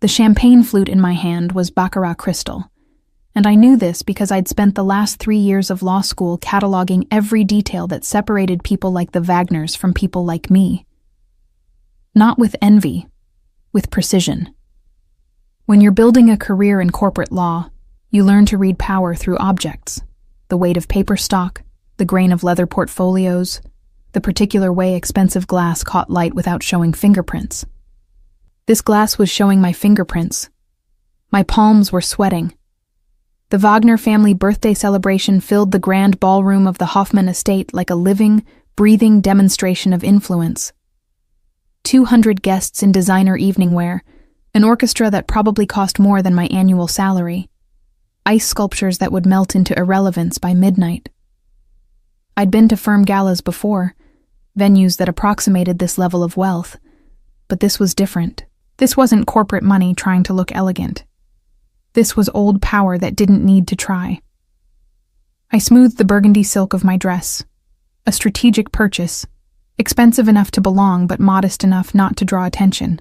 The champagne flute in my hand was baccarat crystal, and I knew this because I'd spent the last 3 years of law school cataloging every detail that separated people like the Wagners from people like me. Not with envy, with precision. When you're building a career in corporate law, you learn to read power through objects: the weight of paper stock, the grain of leather portfolios, the particular way expensive glass caught light without showing fingerprints. This glass was showing my fingerprints. My palms were sweating. The Wagner family birthday celebration filled the grand ballroom of the Hoffman estate like a living, breathing demonstration of influence. 200 guests in designer evening wear, an orchestra that probably cost more than my annual salary, ice sculptures that would melt into irrelevance by midnight. I'd been to firm galas before, venues that approximated this level of wealth, but this was different. This wasn't corporate money trying to look elegant. This was old power that didn't need to try. I smoothed the burgundy silk of my dress, a strategic purchase, expensive enough to belong but modest enough not to draw attention.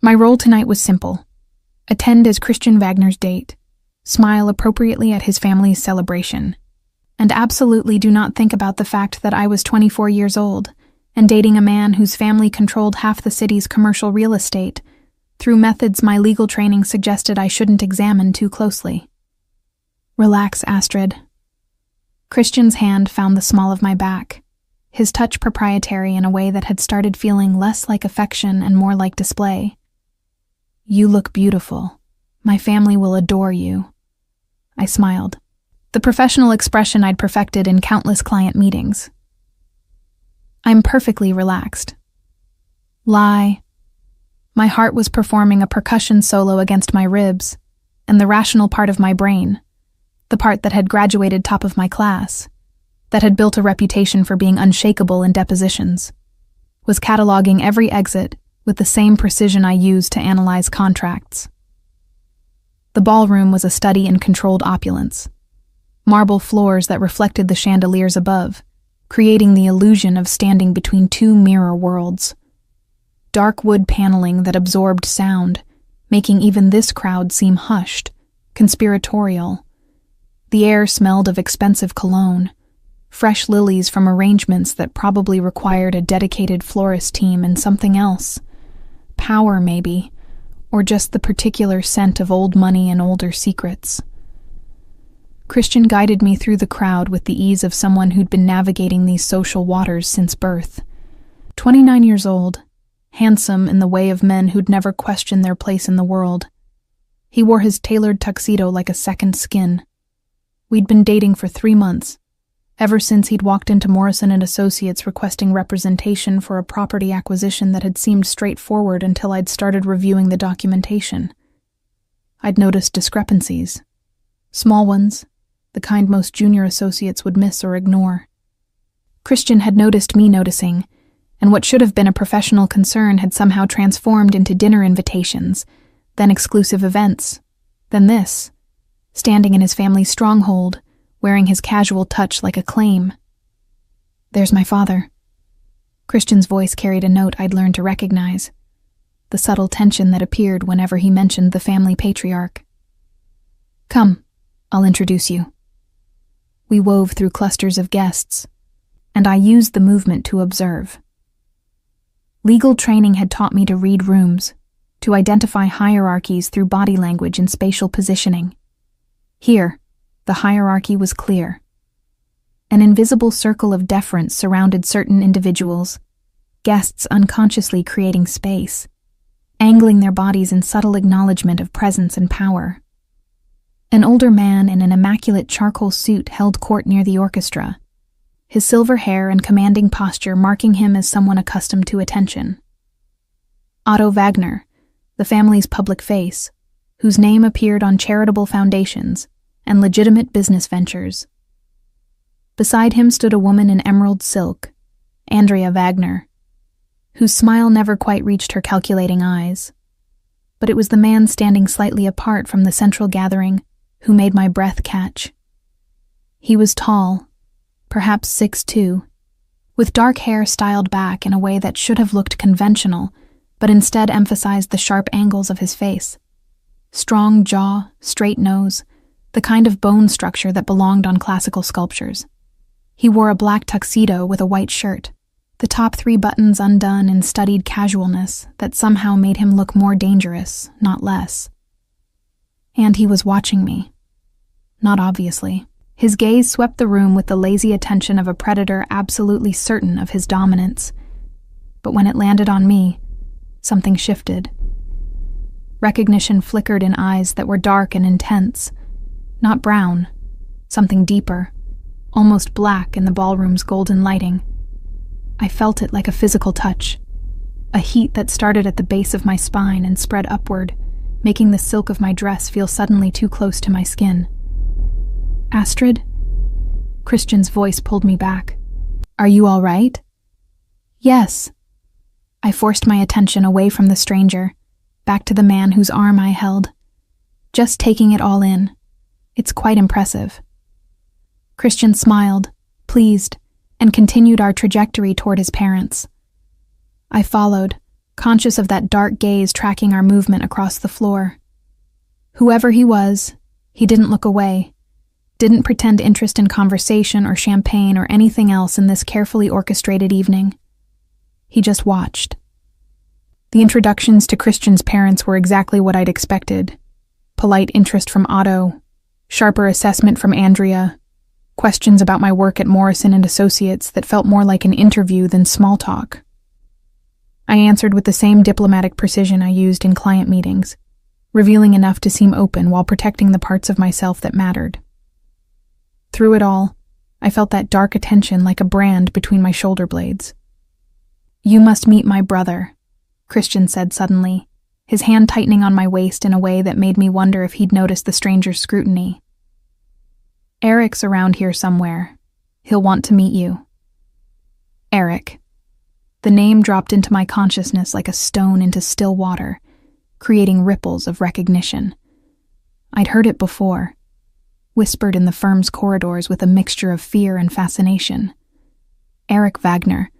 My role tonight was simple: attend as Christian Wagner's date, smile appropriately at his family's celebration, and absolutely do not think about the fact that I was 24 years old and dating a man whose family controlled half the city's commercial real estate through methods my legal training suggested I shouldn't examine too closely. Relax, Astrid. Christian's hand found the small of my back, his touch proprietary in a way that had started feeling less like affection and more like display. You look beautiful. My family will adore you. I smiled, the professional expression I'd perfected in countless client meetings. I'm perfectly relaxed. Lie. My heart was performing a percussion solo against my ribs, and the rational part of my brain, the part that had graduated top of my class, that had built a reputation for being unshakable in depositions, was cataloging every exit with the same precision I used to analyze contracts. The ballroom was a study in controlled opulence, marble floors that reflected the chandeliers above, creating the illusion of standing between two mirror worlds. Dark wood paneling that absorbed sound, making even this crowd seem hushed, conspiratorial. The air smelled of expensive cologne, fresh lilies from arrangements that probably required a dedicated florist team, and something else. Power, maybe, or just the particular scent of old money and older secrets. Christian guided me through the crowd with the ease of someone who'd been navigating these social waters since birth. 29 years old, handsome in the way of men who'd never questioned their place in the world. He wore his tailored tuxedo like a second skin. We'd been dating for 3 months, ever since he'd walked into Morrison & Associates requesting representation for a property acquisition that had seemed straightforward until I'd started reviewing the documentation. I'd noticed discrepancies. Small ones, the kind most junior associates would miss or ignore. Christian had noticed me noticing, and what should have been a professional concern had somehow transformed into dinner invitations, then exclusive events, then this, standing in his family's stronghold, wearing his casual touch like a claim. There's my father. Christian's voice carried a note I'd learned to recognize, the subtle tension that appeared whenever he mentioned the family patriarch. Come, I'll introduce you. We wove through clusters of guests, and I used the movement to observe. Legal training had taught me to read rooms, to identify hierarchies through body language and spatial positioning. Here, the hierarchy was clear. An invisible circle of deference surrounded certain individuals, guests unconsciously creating space, angling their bodies in subtle acknowledgement of presence and power. An older man in an immaculate charcoal suit held court near the orchestra, his silver hair and commanding posture marking him as someone accustomed to attention. Otto Wagner, the family's public face, whose name appeared on charitable foundations and legitimate business ventures. Beside him stood a woman in emerald silk, Andrea Wagner, whose smile never quite reached her calculating eyes. But it was the man standing slightly apart from the central gathering who made my breath catch. He was tall, perhaps 6'2", with dark hair styled back in a way that should have looked conventional, but instead emphasized the sharp angles of his face. Strong jaw, straight nose, the kind of bone structure that belonged on classical sculptures. He wore a black tuxedo with a white shirt, the top 3 buttons undone in studied casualness that somehow made him look more dangerous, not less. And he was watching me. Not obviously. His gaze swept the room with the lazy attention of a predator absolutely certain of his dominance. But when it landed on me, something shifted. Recognition flickered in eyes that were dark and intense. Not brown, something deeper, almost black in the ballroom's golden lighting. I felt it like a physical touch, a heat that started at the base of my spine and spread upward, making the silk of my dress feel suddenly too close to my skin. Astrid? Christian's voice pulled me back. Are you all right? Yes. I forced my attention away from the stranger, back to the man whose arm I held. Just taking it all in. It's quite impressive. Christian smiled, pleased, and continued our trajectory toward his parents. I followed, conscious of that dark gaze tracking our movement across the floor. Whoever he was, he didn't look away, didn't pretend interest in conversation or champagne or anything else in this carefully orchestrated evening. He just watched. The introductions to Christian's parents were exactly what I'd expected. Polite interest from Otto, sharper assessment from Andrea, questions about my work at Morrison and Associates that felt more like an interview than small talk. I answered with the same diplomatic precision I used in client meetings, revealing enough to seem open while protecting the parts of myself that mattered. Through it all, I felt that dark attention like a brand between my shoulder blades. You must meet my brother, Christian said suddenly, his hand tightening on my waist in a way that made me wonder if he'd noticed the stranger's scrutiny. Eric's around here somewhere. He'll want to meet you. Eric. The name dropped into my consciousness like a stone into still water, creating ripples of recognition. I'd heard it before, whispered in the firm's corridors with a mixture of fear and fascination. Eric Wagner,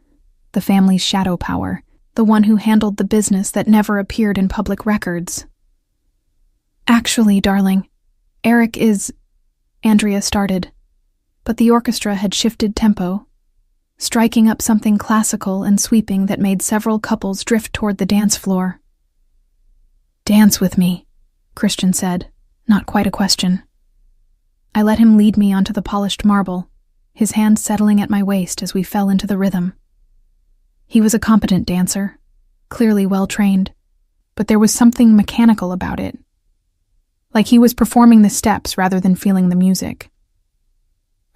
the family's shadow power, the one who handled the business that never appeared in public records. Actually, darling, Eric is... Andrea started, but the orchestra had shifted tempo, striking up something classical and sweeping that made several couples drift toward the dance floor. Dance with me, Christian said, not quite a question. I let him lead me onto the polished marble, his hand settling at my waist as we fell into the rhythm. He was a competent dancer, clearly well-trained, but there was something mechanical about it, like he was performing the steps rather than feeling the music.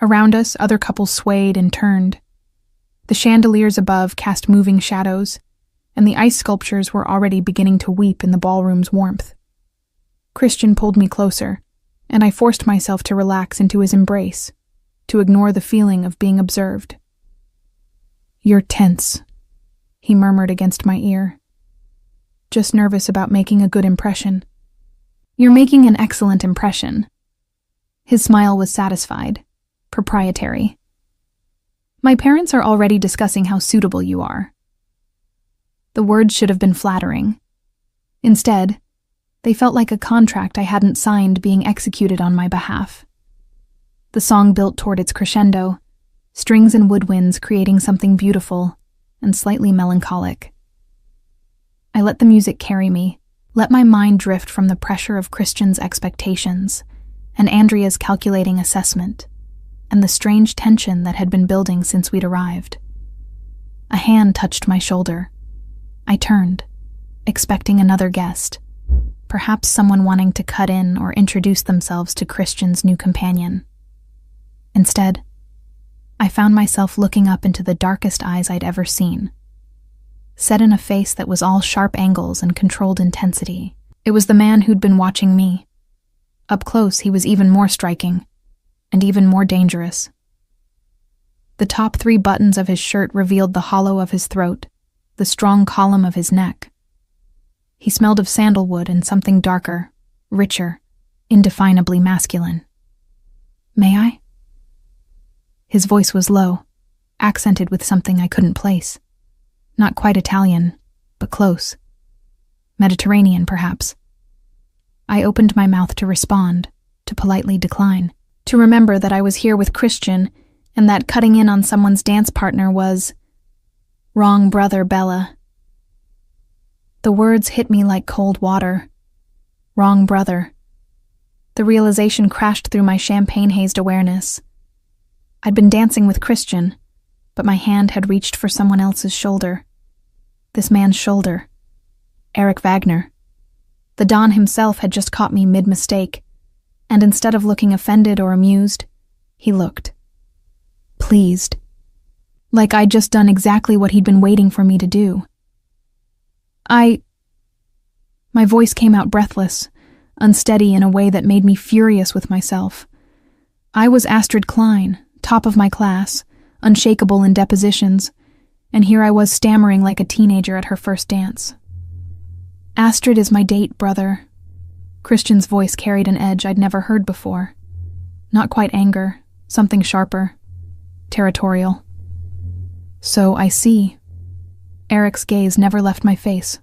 Around us, other couples swayed and turned. The chandeliers above cast moving shadows, and the ice sculptures were already beginning to weep in the ballroom's warmth. Christian pulled me closer, and I forced myself to relax into his embrace, to ignore the feeling of being observed. You're tense, he murmured against my ear. Just nervous about making a good impression. You're making an excellent impression. His smile was satisfied, proprietary. My parents are already discussing how suitable you are. The words should have been flattering. Instead, they felt like a contract I hadn't signed being executed on my behalf. The song built toward its crescendo, strings and woodwinds creating something beautiful and slightly melancholic. I let the music carry me, let my mind drift from the pressure of Christian's expectations and Andrea's calculating assessment, and the strange tension that had been building since we'd arrived. A hand touched my shoulder. I turned, expecting another guest, perhaps someone wanting to cut in or introduce themselves to Christian's new companion. Instead, I found myself looking up into the darkest eyes I'd ever seen. Set in a face that was all sharp angles and controlled intensity, it was the man who'd been watching me. Up close, he was even more striking, and even more dangerous. The top 3 buttons of his shirt revealed the hollow of his throat, the strong column of his neck. He smelled of sandalwood and something darker, richer, indefinably masculine. May I? His voice was low, accented with something I couldn't place. Not quite Italian, but close. Mediterranean, perhaps. I opened my mouth to respond, to politely decline, to remember that I was here with Christian and that cutting in on someone's dance partner was wrong brother, Bella. The words hit me like cold water. Wrong brother. The realization crashed through my champagne-hazed awareness. I'd been dancing with Christian, but my hand had reached for someone else's shoulder. This man's shoulder. Eric Wagner. The Don himself had just caught me mid-mistake, and instead of looking offended or amused, he looked pleased. Like I'd just done exactly what he'd been waiting for me to do. My voice came out breathless, unsteady in a way that made me furious with myself. I was Astrid Klein, top of my class, unshakable in depositions, and here I was stammering like a teenager at her first dance. Astrid is my date, brother. Christian's voice carried an edge I'd never heard before. Not quite anger, something sharper. Territorial. So I see. Eric's gaze never left my face.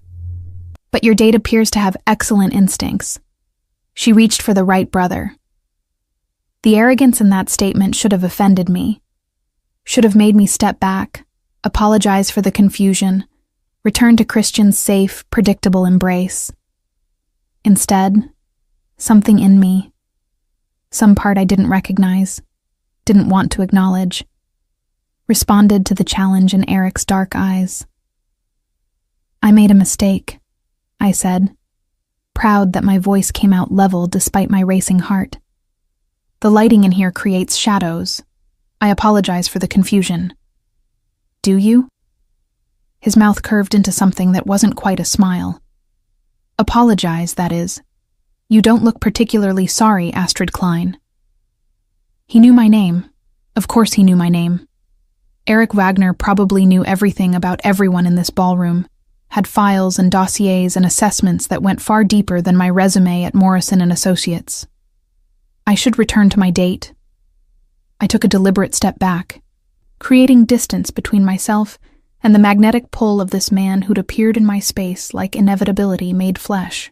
But your date appears to have excellent instincts. She reached for the right brother. The arrogance in that statement should have offended me. Should have made me step back, apologize for the confusion, return to Christian's safe, predictable embrace. Instead, something in me, some part I didn't recognize, didn't want to acknowledge, responded to the challenge in Eric's dark eyes. I made a mistake, I said, proud that my voice came out level despite my racing heart. The lighting in here creates shadows. I apologize for the confusion. Do you? His mouth curved into something that wasn't quite a smile. Apologize, that is. You don't look particularly sorry, Astrid Klein. He knew my name. Of course he knew my name. Eric Wagner probably knew everything about everyone in this ballroom, had files and dossiers and assessments that went far deeper than my resume at Morrison & Associates. I should return to my date. I took a deliberate step back, creating distance between myself and the magnetic pull of this man who'd appeared in my space like inevitability made flesh.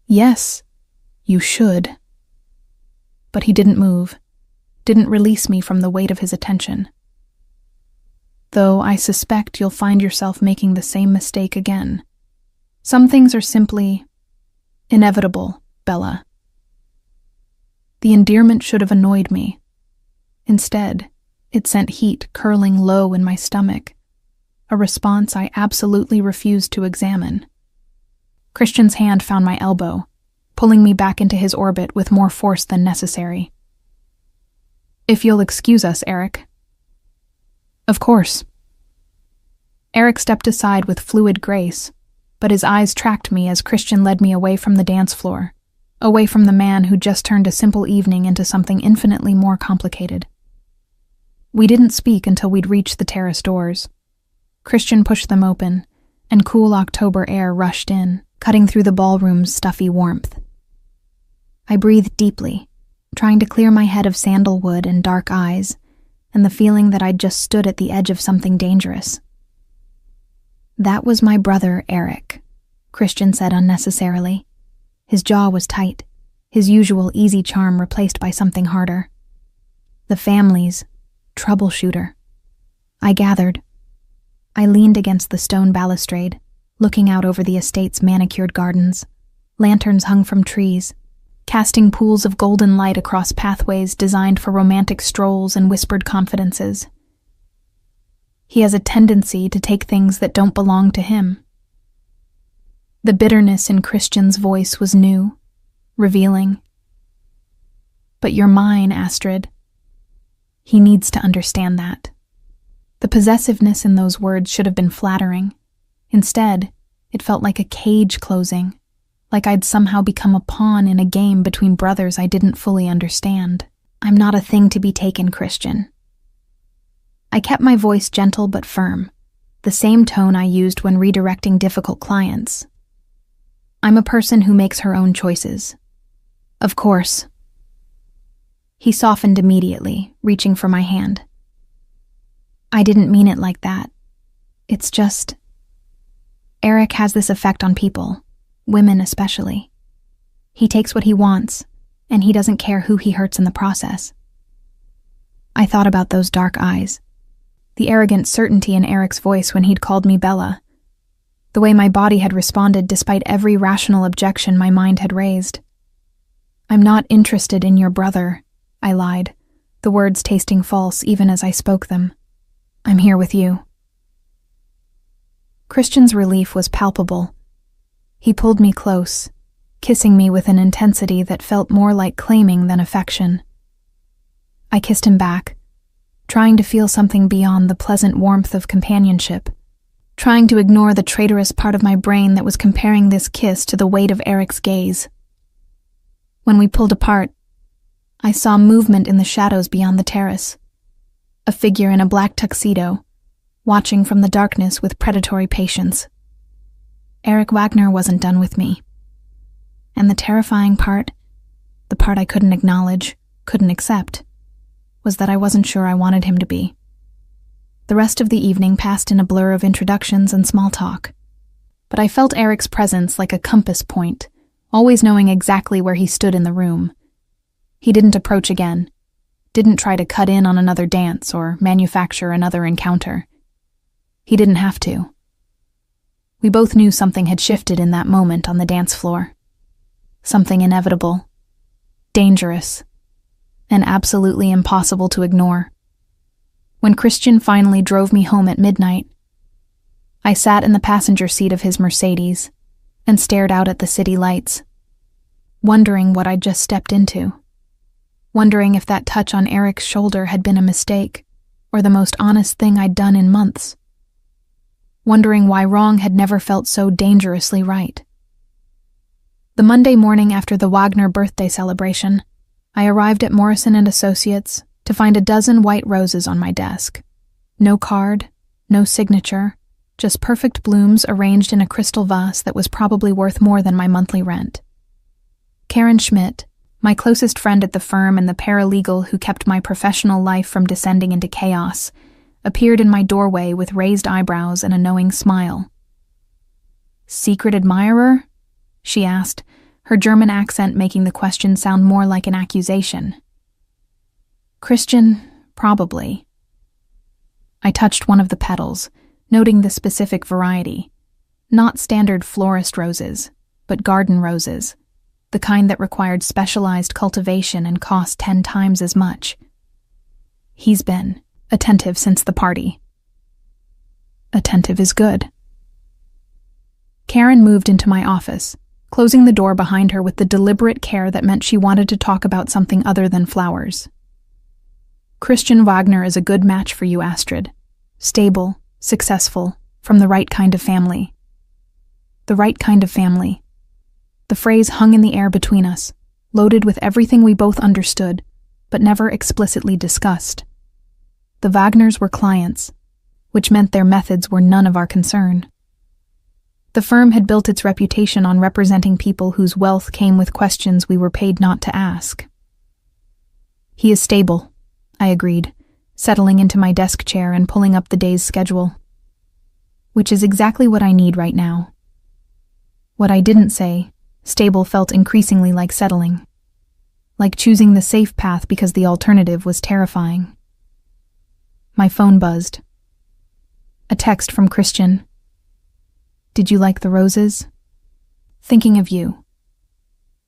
Yes, you should. But he didn't move, didn't release me from the weight of his attention. Though I suspect you'll find yourself making the same mistake again. Some things are simply inevitable, Bella. The endearment should have annoyed me. Instead, it sent heat curling low in my stomach, a response I absolutely refused to examine. Christian's hand found my elbow, pulling me back into his orbit with more force than necessary. If you'll excuse us, Eric. Of course. Eric stepped aside with fluid grace, but his eyes tracked me as Christian led me away from the dance floor, away from the man who just turned a simple evening into something infinitely more complicated. We didn't speak until we'd reached the terrace doors. Christian pushed them open, and cool October air rushed in, cutting through the ballroom's stuffy warmth. I breathed deeply, trying to clear my head of sandalwood and dark eyes, and the feeling that I'd just stood at the edge of something dangerous. That was my brother, Eric, Christian said unnecessarily. His jaw was tight, his usual easy charm replaced by something harder. The family's troubleshooter. I gathered. I leaned against the stone balustrade, looking out over the estate's manicured gardens. Lanterns hung from trees, casting pools of golden light across pathways designed for romantic strolls and whispered confidences. He has a tendency to take things that don't belong to him. The bitterness in Christian's voice was new, revealing. But you're mine, Astrid. He needs to understand that. The possessiveness in those words should have been flattering. Instead, it felt like a cage closing, like I'd somehow become a pawn in a game between brothers I didn't fully understand. I'm not a thing to be taken, Christian. I kept my voice gentle but firm, the same tone I used when redirecting difficult clients. I'm a person who makes her own choices. Of course. He softened immediately, reaching for my hand. I didn't mean it like that. It's just... Eric has this effect on people, women especially. He takes what he wants, and he doesn't care who he hurts in the process. I thought about those dark eyes, the arrogant certainty in Eric's voice when he'd called me Bella, the way my body had responded despite every rational objection my mind had raised. "I'm not interested in your brother," I lied, the words tasting false even as I spoke them. "I'm here with you." Christian's relief was palpable. He pulled me close, kissing me with an intensity that felt more like claiming than affection. I kissed him back, trying to feel something beyond the pleasant warmth of companionship, trying to ignore the traitorous part of my brain that was comparing this kiss to the weight of Eric's gaze. When we pulled apart, I saw movement in the shadows beyond the terrace, a figure in a black tuxedo, watching from the darkness with predatory patience. Eric Wagner wasn't done with me. And the terrifying part, the part I couldn't acknowledge, couldn't accept, was that I wasn't sure I wanted him to be. The rest of the evening passed in a blur of introductions and small talk, but I felt Eric's presence like a compass point, always knowing exactly where he stood in the room. He didn't approach again, didn't try to cut in on another dance or manufacture another encounter. He didn't have to. We both knew something had shifted in that moment on the dance floor. Something inevitable, dangerous, and absolutely impossible to ignore. When Christian finally drove me home at midnight, I sat in the passenger seat of his Mercedes and stared out at the city lights, wondering what I'd just stepped into, wondering if that touch on Eric's shoulder had been a mistake or the most honest thing I'd done in months, wondering why wrong had never felt so dangerously right. The Monday morning after the Wagner birthday celebration, I arrived at Morrison & Associates to find a dozen white roses on my desk. No card, no signature, just perfect blooms arranged in a crystal vase that was probably worth more than my monthly rent. Karen Schmidt, my closest friend at the firm and the paralegal who kept my professional life from descending into chaos, appeared in my doorway with raised eyebrows and a knowing smile. "Secret admirer?" she asked, her German accent making the question sound more like an accusation. "Christian, probably." I touched one of the petals, noting the specific variety. Not standard florist roses, but garden roses, the kind that required specialized cultivation and cost 10 times as much. "He's been attentive since the party." "Attentive is good." Karen moved into my office, closing the door behind her with the deliberate care that meant she wanted to talk about something other than flowers. "Christian Wagner is a good match for you, Astrid. Stable, successful, from the right kind of family." The right kind of family. The phrase hung in the air between us, loaded with everything we both understood, but never explicitly discussed. The Wagners were clients, which meant their methods were none of our concern. The firm had built its reputation on representing people whose wealth came with questions we were paid not to ask. "He is stable," I agreed, settling into my desk chair and pulling up the day's schedule. "Which is exactly what I need right now." What I didn't say, stable felt increasingly like settling, like choosing the safe path because the alternative was terrifying. My phone buzzed. A text from Christian. "Did you like the roses? Thinking of you."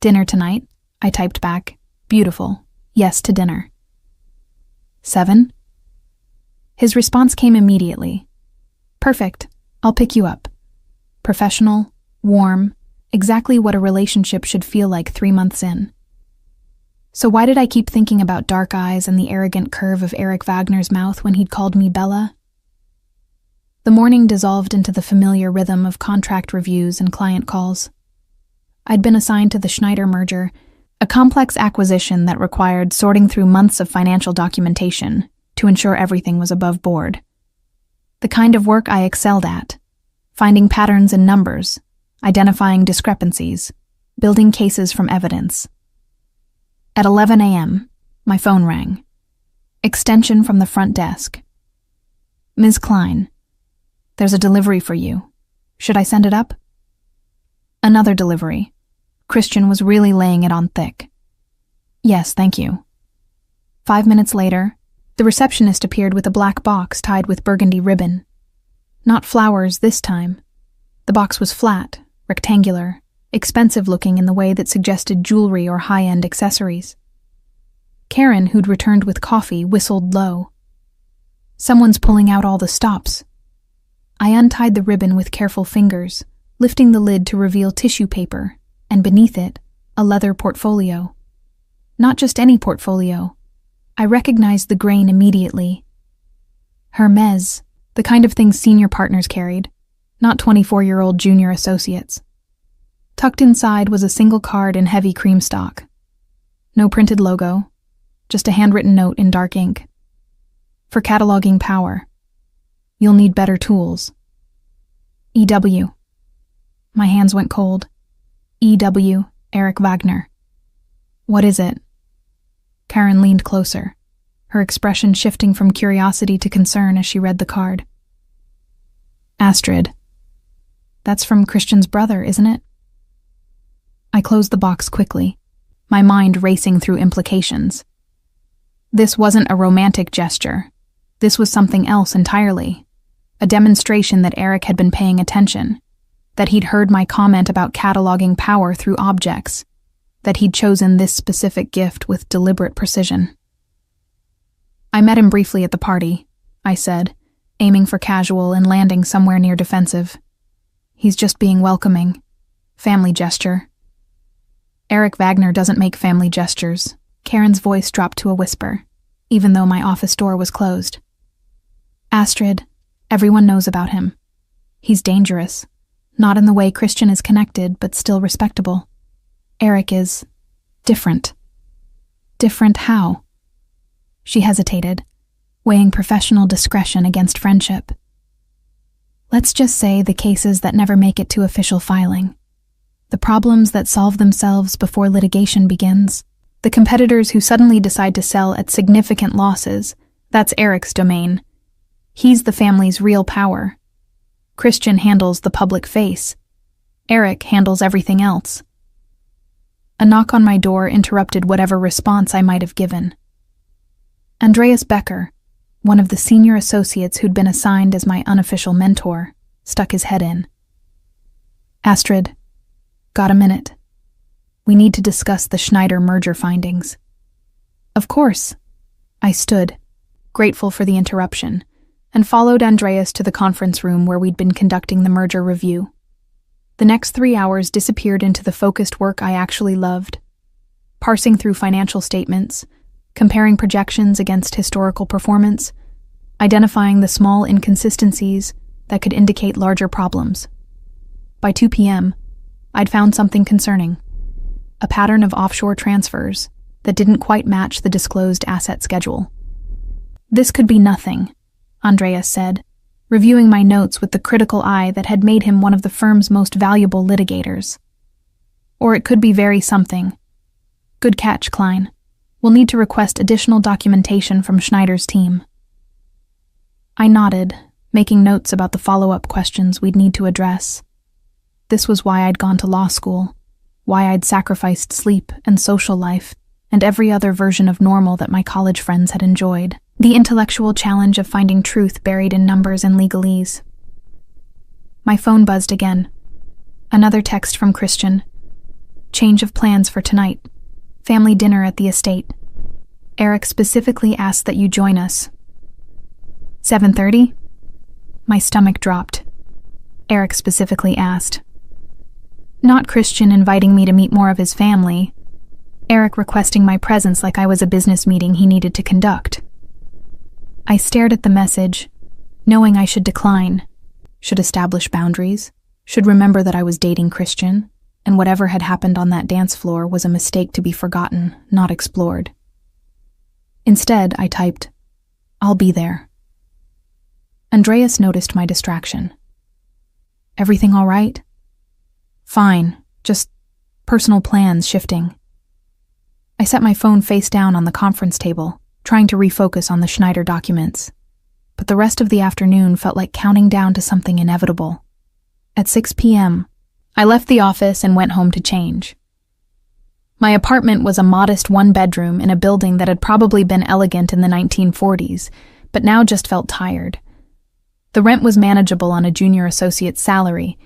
"Dinner tonight?" I typed back. "Beautiful. Yes to dinner." 7? His response came immediately. "Perfect. I'll pick you up." Professional, warm, exactly what a relationship should feel like 3 months in. So why did I keep thinking about dark eyes and the arrogant curve of Eric Wagner's mouth when he'd called me Bella? The morning dissolved into the familiar rhythm of contract reviews and client calls. I'd been assigned to the Schneider merger, a complex acquisition that required sorting through months of financial documentation to ensure everything was above board. The kind of work I excelled at, finding patterns in numbers, identifying discrepancies, building cases from evidence. At 11 a.m., my phone rang. Extension from the front desk. "Ms. Klein, there's a delivery for you. Should I send it up? Another delivery. Christian was really laying it on thick. Yes, thank you. 5 minutes later, the receptionist appeared with a black box tied with burgundy ribbon. Not flowers this time. The box was flat, rectangular, expensive-looking in the way that suggested jewelry or high-end accessories. Karen, who'd returned with coffee, whistled low. Someone's pulling out all the stops. I untied the ribbon with careful fingers, lifting the lid to reveal tissue paper, and beneath it, a leather portfolio. Not just any portfolio. I recognized the grain immediately. Hermes, the kind of thing senior partners carried, not 24-year-old junior associates. Tucked inside was a single card in heavy cream stock. No printed logo, just a handwritten note in dark ink. For cataloging power, you'll need better tools. E.W. My hands went cold. E.W. Eric Wagner. What is it? Karen leaned closer, her expression shifting from curiosity to concern as she read the card. Astrid. That's from Christian's brother, isn't it? I closed the box quickly, my mind racing through implications. This wasn't a romantic gesture. This was something else entirely. A demonstration that Eric had been paying attention, that he'd heard my comment about cataloging power through objects, that he'd chosen this specific gift with deliberate precision. I met him briefly at the party, I said, aiming for casual and landing somewhere near defensive. He's just being welcoming. Family gesture. Eric Wagner doesn't make family gestures. Karen's voice dropped to a whisper, even though my office door was closed. Astrid, everyone knows about him. He's dangerous. Not in the way Christian is connected, but still respectable. Eric is different. Different how? She hesitated, weighing professional discretion against friendship. Let's just say the cases that never make it to official filing. The problems that solve themselves before litigation begins. The competitors who suddenly decide to sell at significant losses. That's Eric's domain. He's the family's real power. Christian handles the public face. Eric handles everything else. A knock on my door interrupted whatever response I might have given. Andreas Becker, one of the senior associates who'd been assigned as my unofficial mentor, stuck his head in. Astrid, got a minute? We need to discuss the Schneider merger findings. Of course. I stood, grateful for the interruption, and followed Andreas to the conference room where we'd been conducting the merger review. The next 3 hours disappeared into the focused work I actually loved. Parsing through financial statements, comparing projections against historical performance, identifying the small inconsistencies that could indicate larger problems. By 2 p.m., I'd found something concerning. A pattern of offshore transfers that didn't quite match the disclosed asset schedule. This could be nothing, Andreas said, reviewing my notes with the critical eye that had made him one of the firm's most valuable litigators. Or it could be very something. Good catch, Klein. We'll need to request additional documentation from Schneider's team. I nodded, making notes about the follow-up questions we'd need to address. This was why I'd gone to law school, why I'd sacrificed sleep and social life, and every other version of normal that my college friends had enjoyed. The intellectual challenge of finding truth buried in numbers and legalese. My phone buzzed again. Another text from Christian. Change of plans for tonight. Family dinner at the estate. Eric specifically asked that you join us. 7:30? My stomach dropped. Eric specifically asked. Not Christian inviting me to meet more of his family. Eric requesting my presence like I was a business meeting he needed to conduct. I stared at the message, knowing I should decline, should establish boundaries, should remember that I was dating Christian, and whatever had happened on that dance floor was a mistake to be forgotten, not explored. Instead, I typed, I'll be there. Andreas noticed my distraction. Everything all right? Fine, just personal plans shifting. I set my phone face down on the conference table, trying to refocus on the Schneider documents. But the rest of the afternoon felt like counting down to something inevitable. At 6 p.m., I left the office and went home to change. My apartment was a modest one-bedroom in a building that had probably been elegant in the 1940s, but now just felt tired. The rent was manageable on a junior associate's salary,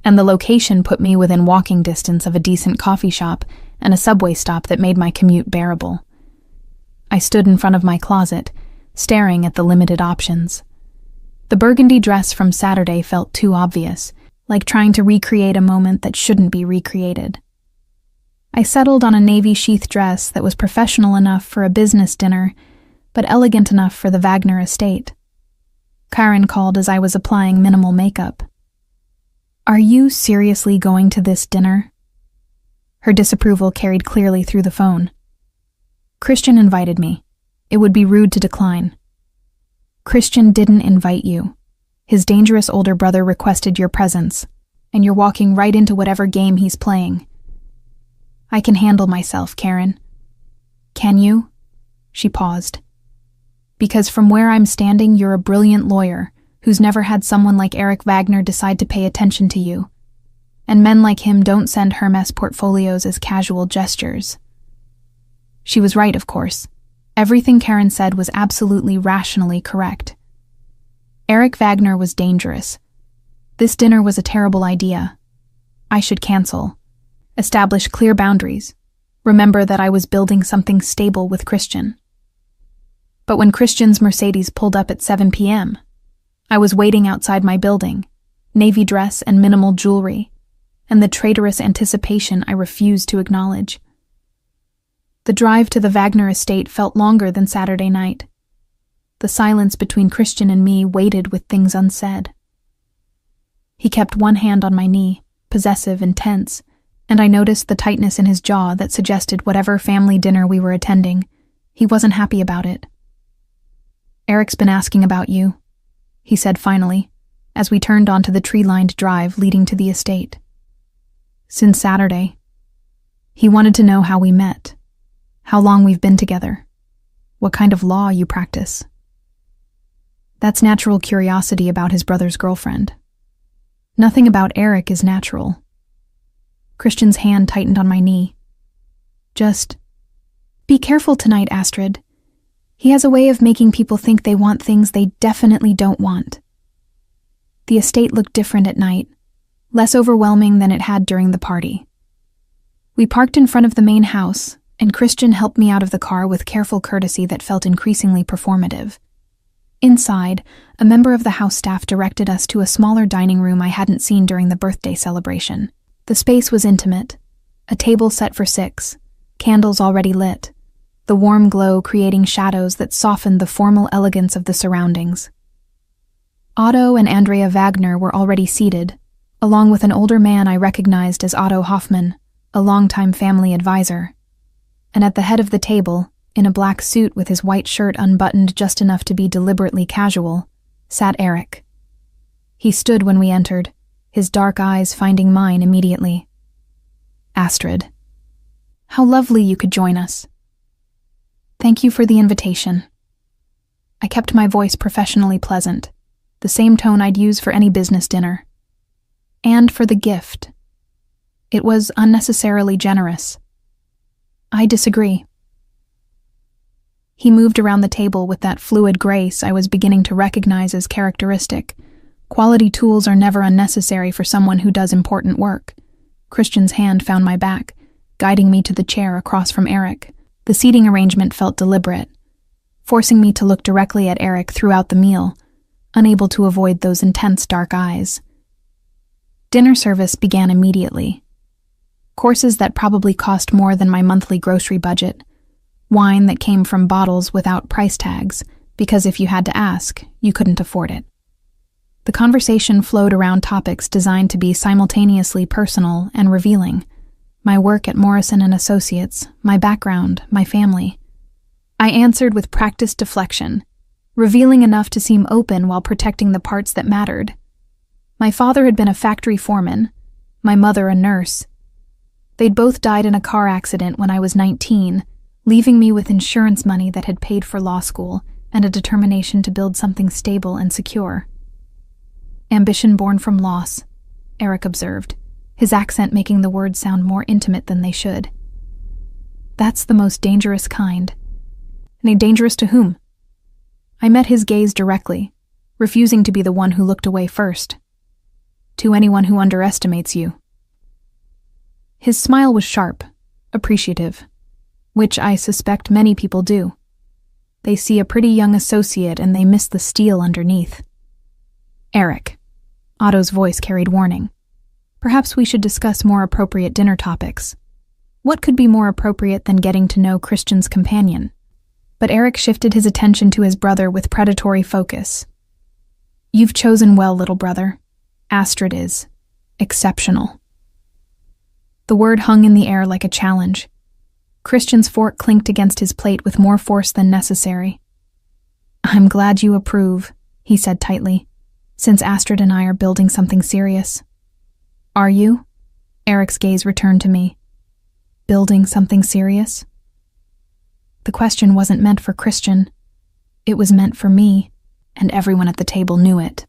and the location put me within walking distance of a decent coffee shop and a subway stop that made my commute bearable. I stood in front of my closet, staring at the limited options. The burgundy dress from Saturday felt too obvious, like trying to recreate a moment that shouldn't be recreated. I settled on a navy sheath dress that was professional enough for a business dinner, but elegant enough for the Wagner estate. Karen called as I was applying minimal makeup. "Are you seriously going to this dinner?" Her disapproval carried clearly through the phone. "Christian invited me. It would be rude to decline." "Christian didn't invite you. His dangerous older brother requested your presence, and you're walking right into whatever game he's playing." "I can handle myself, Karen." "Can you?" She paused. "Because from where I'm standing, you're a brilliant lawyer who's never had someone like Eric Wagner decide to pay attention to you. And men like him don't send Hermes portfolios as casual gestures." She was right, of course. Everything Karen said was absolutely rationally correct. Eric Wagner was dangerous. This dinner was a terrible idea. I should cancel. Establish clear boundaries. Remember that I was building something stable with Christian. But when Christian's Mercedes pulled up at 7 p.m., I was waiting outside my building, navy dress and minimal jewelry, and the traitorous anticipation I refused to acknowledge. The drive to the Wagner estate felt longer than Saturday night. The silence between Christian and me waited with things unsaid. He kept one hand on my knee, possessive and tense, and I noticed the tightness in his jaw that suggested whatever family dinner we were attending, he wasn't happy about it. "Eric's been asking about you," he said finally, as we turned onto the tree-lined drive leading to the estate. "Since Saturday. He wanted to know how we met, how long we've been together, what kind of law you practice." That's natural curiosity about his brother's girlfriend. Nothing about Eric is natural. Christian's hand tightened on my knee. "Just be careful tonight, Astrid. He has a way of making people think they want things they definitely don't want." The estate looked different at night, less overwhelming than it had during the party. We parked in front of the main house, and Christian helped me out of the car with careful courtesy that felt increasingly performative. Inside, a member of the house staff directed us to a smaller dining room I hadn't seen during the birthday celebration. The space was intimate, a table set for 6, candles already lit, the warm glow creating shadows that softened the formal elegance of the surroundings. Otto and Andrea Wagner were already seated, along with an older man I recognized as Otto Hoffman, a longtime family advisor. And at the head of the table, in a black suit with his white shirt unbuttoned just enough to be deliberately casual, sat Eric. He stood when we entered, his dark eyes finding mine immediately. "Astrid, how lovely you could join us." "Thank you for the invitation." I kept my voice professionally pleasant, the same tone I'd use for any business dinner. "And for the gift. It was unnecessarily generous." "I disagree." He moved around the table with that fluid grace I was beginning to recognize as characteristic. Quality tools are never unnecessary for someone who does important work. Christian's hand found my back, guiding me to the chair across from Eric. The seating arrangement felt deliberate, forcing me to look directly at Eric throughout the meal, unable to avoid those intense dark eyes. Dinner service began immediately. Courses that probably cost more than my monthly grocery budget. Wine that came from bottles without price tags, because if you had to ask, you couldn't afford it. The conversation flowed around topics designed to be simultaneously personal and revealing. My work at Morrison & Associates, my background, my family. I answered with practiced deflection, revealing enough to seem open while protecting the parts that mattered. My father had been a factory foreman, my mother a nurse. They'd both died in a car accident when I was 19, leaving me with insurance money that had paid for law school and a determination to build something stable and secure. Ambition born from loss, Eric observed, his accent making the words sound more intimate than they should. That's the most dangerous kind. And dangerous to whom? I met his gaze directly, refusing to be the one who looked away first. To anyone who underestimates you. His smile was sharp, appreciative, which I suspect many people do. They see a pretty young associate and they miss the steel underneath. Eric. Otto's voice carried warning. Perhaps we should discuss more appropriate dinner topics. What could be more appropriate than getting to know Christian's companion? But Eric shifted his attention to his brother with predatory focus. You've chosen well, little brother. Astrid is exceptional. The word hung in the air like a challenge. Christian's fork clinked against his plate with more force than necessary. I'm glad you approve, he said tightly, since Astrid and I are building something serious. Are you? Eric's gaze returned to me. Building something serious? The question wasn't meant for Christian. It was meant for me, and everyone at the table knew it.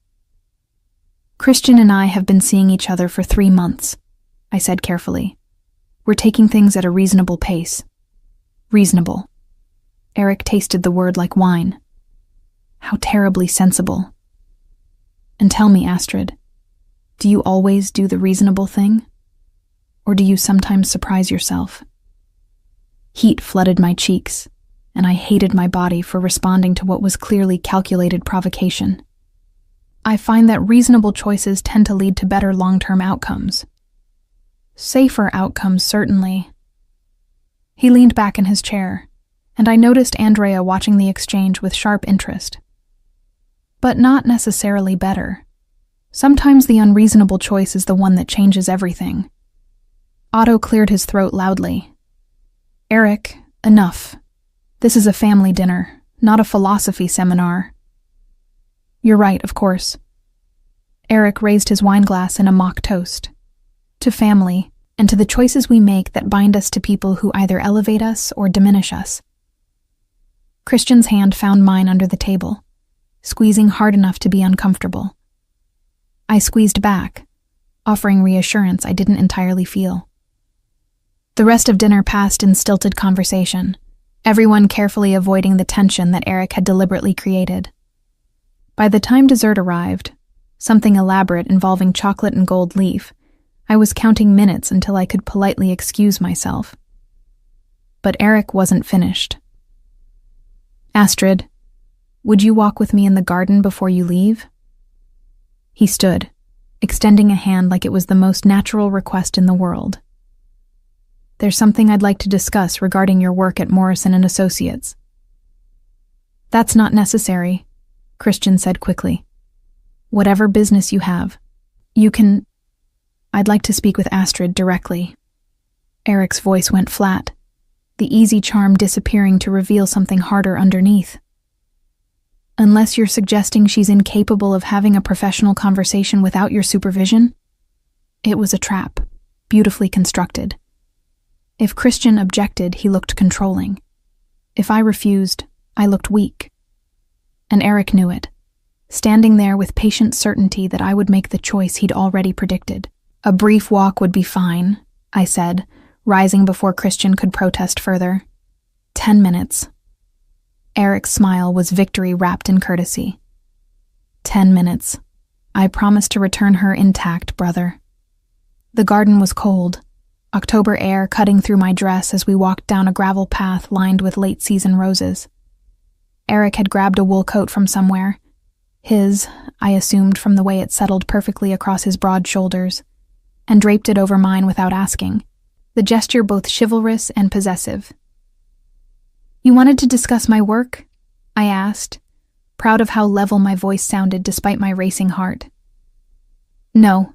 Christian and I have been seeing each other for 3 months, I said carefully. We're taking things at a reasonable pace. Reasonable. Eric tasted the word like wine. How terribly sensible. And tell me, Astrid, do you always do the reasonable thing? Or do you sometimes surprise yourself? Heat flooded my cheeks, and I hated my body for responding to what was clearly calculated provocation. I find that reasonable choices tend to lead to better long-term outcomes. Safer outcomes, certainly. He leaned back in his chair, and I noticed Andrea watching the exchange with sharp interest. But not necessarily better. Sometimes the unreasonable choice is the one that changes everything. Otto cleared his throat loudly. Eric, enough. This is a family dinner, not a philosophy seminar. You're right, of course. Eric raised his wineglass in a mock toast. To family, and to the choices we make that bind us to people who either elevate us or diminish us. Christian's hand found mine under the table, squeezing hard enough to be uncomfortable. I squeezed back, offering reassurance I didn't entirely feel. The rest of dinner passed in stilted conversation, everyone carefully avoiding the tension that Eric had deliberately created. By the time dessert arrived, something elaborate involving chocolate and gold leaf, I was counting minutes until I could politely excuse myself. But Eric wasn't finished. Astrid, would you walk with me in the garden before you leave? He stood, extending a hand like it was the most natural request in the world. There's something I'd like to discuss regarding your work at Morrison & Associates. That's not necessary, Christian said quickly. Whatever business you have, you can... I'd like to speak with Astrid directly. Eric's voice went flat, the easy charm disappearing to reveal something harder underneath. Unless you're suggesting she's incapable of having a professional conversation without your supervision? It was a trap, beautifully constructed. If Christian objected, he looked controlling. If I refused, I looked weak. And Eric knew it, standing there with patient certainty that I would make the choice he'd already predicted. A brief walk would be fine, I said, rising before Christian could protest further. 10 minutes. Eric's smile was victory wrapped in courtesy. 10 minutes. I promised to return her intact, brother. The garden was cold, October air cutting through my dress as we walked down a gravel path lined with late-season roses. Eric had grabbed a wool coat from somewhere. His, I assumed from the way it settled perfectly across his broad shoulders, and draped it over mine without asking, the gesture both chivalrous and possessive. You wanted to discuss my work? I asked, proud of how level my voice sounded despite my racing heart. No.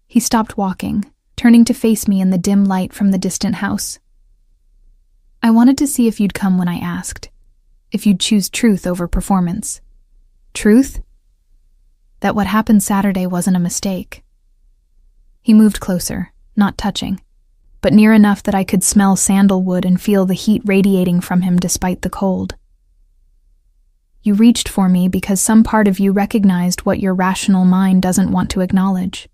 He stopped walking, turning to face me in the dim light from the distant house. I wanted to see if you'd come when I asked, if you'd choose truth over performance. Truth? That what happened Saturday wasn't a mistake. He moved closer, not touching, but near enough that I could smell sandalwood and feel the heat radiating from him despite the cold. You reached for me because some part of you recognized what your rational mind doesn't want to acknowledge.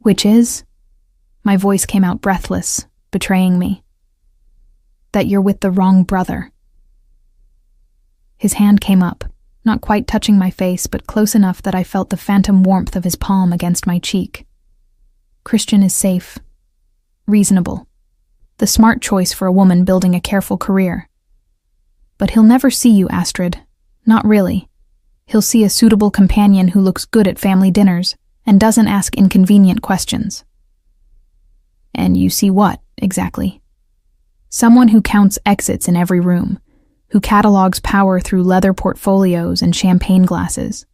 Which is? My voice came out breathless, betraying me. That you're with the wrong brother. His hand came up, not quite touching my face, but close enough that I felt the phantom warmth of his palm against my cheek. Christian is safe, reasonable, the smart choice for a woman building a careful career. But he'll never see you, Astrid. Not really. He'll see a suitable companion who looks good at family dinners and doesn't ask inconvenient questions. And you see what, exactly? Someone who counts exits in every room, who catalogs power through leather portfolios and champagne glasses,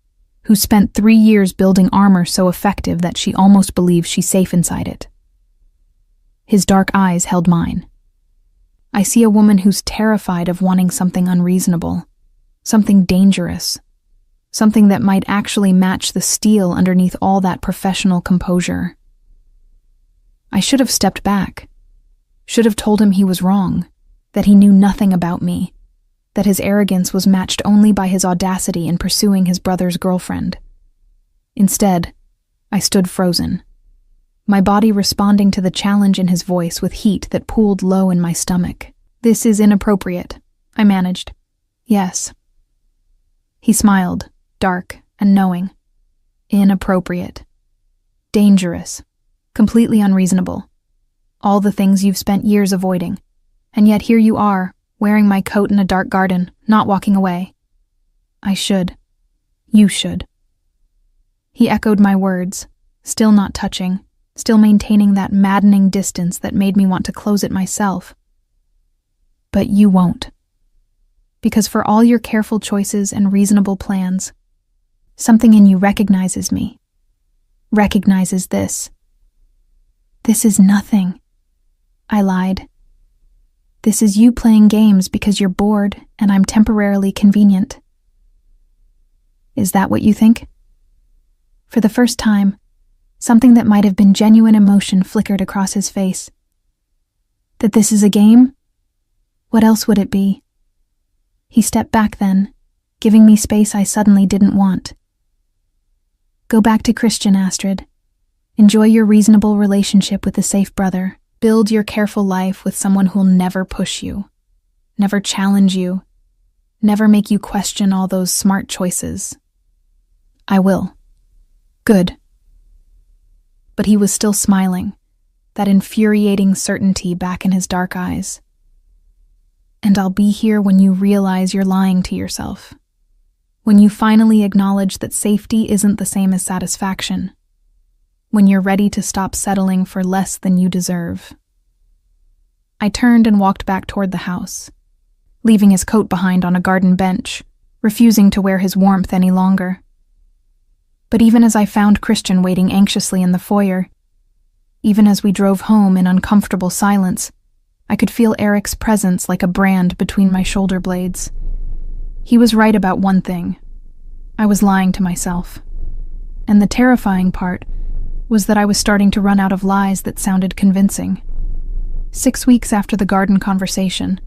who spent 3 years building armor so effective that she almost believes she's safe inside it. His dark eyes held mine. I see a woman who's terrified of wanting something unreasonable, something dangerous, something that might actually match the steel underneath all that professional composure. I should have stepped back, should have told him he was wrong, that he knew nothing about me, that his arrogance was matched only by his audacity in pursuing his brother's girlfriend. Instead, I stood frozen, my body responding to the challenge in his voice with heat that pooled low in my stomach. This is inappropriate, I managed. Yes. He smiled, dark and knowing. Inappropriate. Dangerous. Completely unreasonable. All the things you've spent years avoiding. And yet here you are, wearing my coat in a dark garden, not walking away. I should. You should. He echoed my words, still not touching, still maintaining that maddening distance that made me want to close it myself. But you won't. Because for all your careful choices and reasonable plans, something in you recognizes me. Recognizes this. This is nothing. I lied. This is you playing games because you're bored and I'm temporarily convenient. Is that what you think? For the first time, something that might have been genuine emotion flickered across his face. That this is a game? What else would it be? He stepped back then, giving me space I suddenly didn't want. Go back to Christian, Astrid. Enjoy your reasonable relationship with a safe brother. Build your careful life with someone who'll never push you, never challenge you, never make you question all those smart choices. I will. Good. But he was still smiling, that infuriating certainty back in his dark eyes. And I'll be here when you realize you're lying to yourself. When you finally acknowledge that safety isn't the same as satisfaction. When you're ready to stop settling for less than you deserve. I turned and walked back toward the house, leaving his coat behind on a garden bench, refusing to wear his warmth any longer. But even as I found Christian waiting anxiously in the foyer, even as we drove home in uncomfortable silence, I could feel Eric's presence like a brand between my shoulder blades. He was right about one thing. I was lying to myself. And the terrifying part was that I was starting to run out of lies that sounded convincing. 6 weeks after the garden conversation,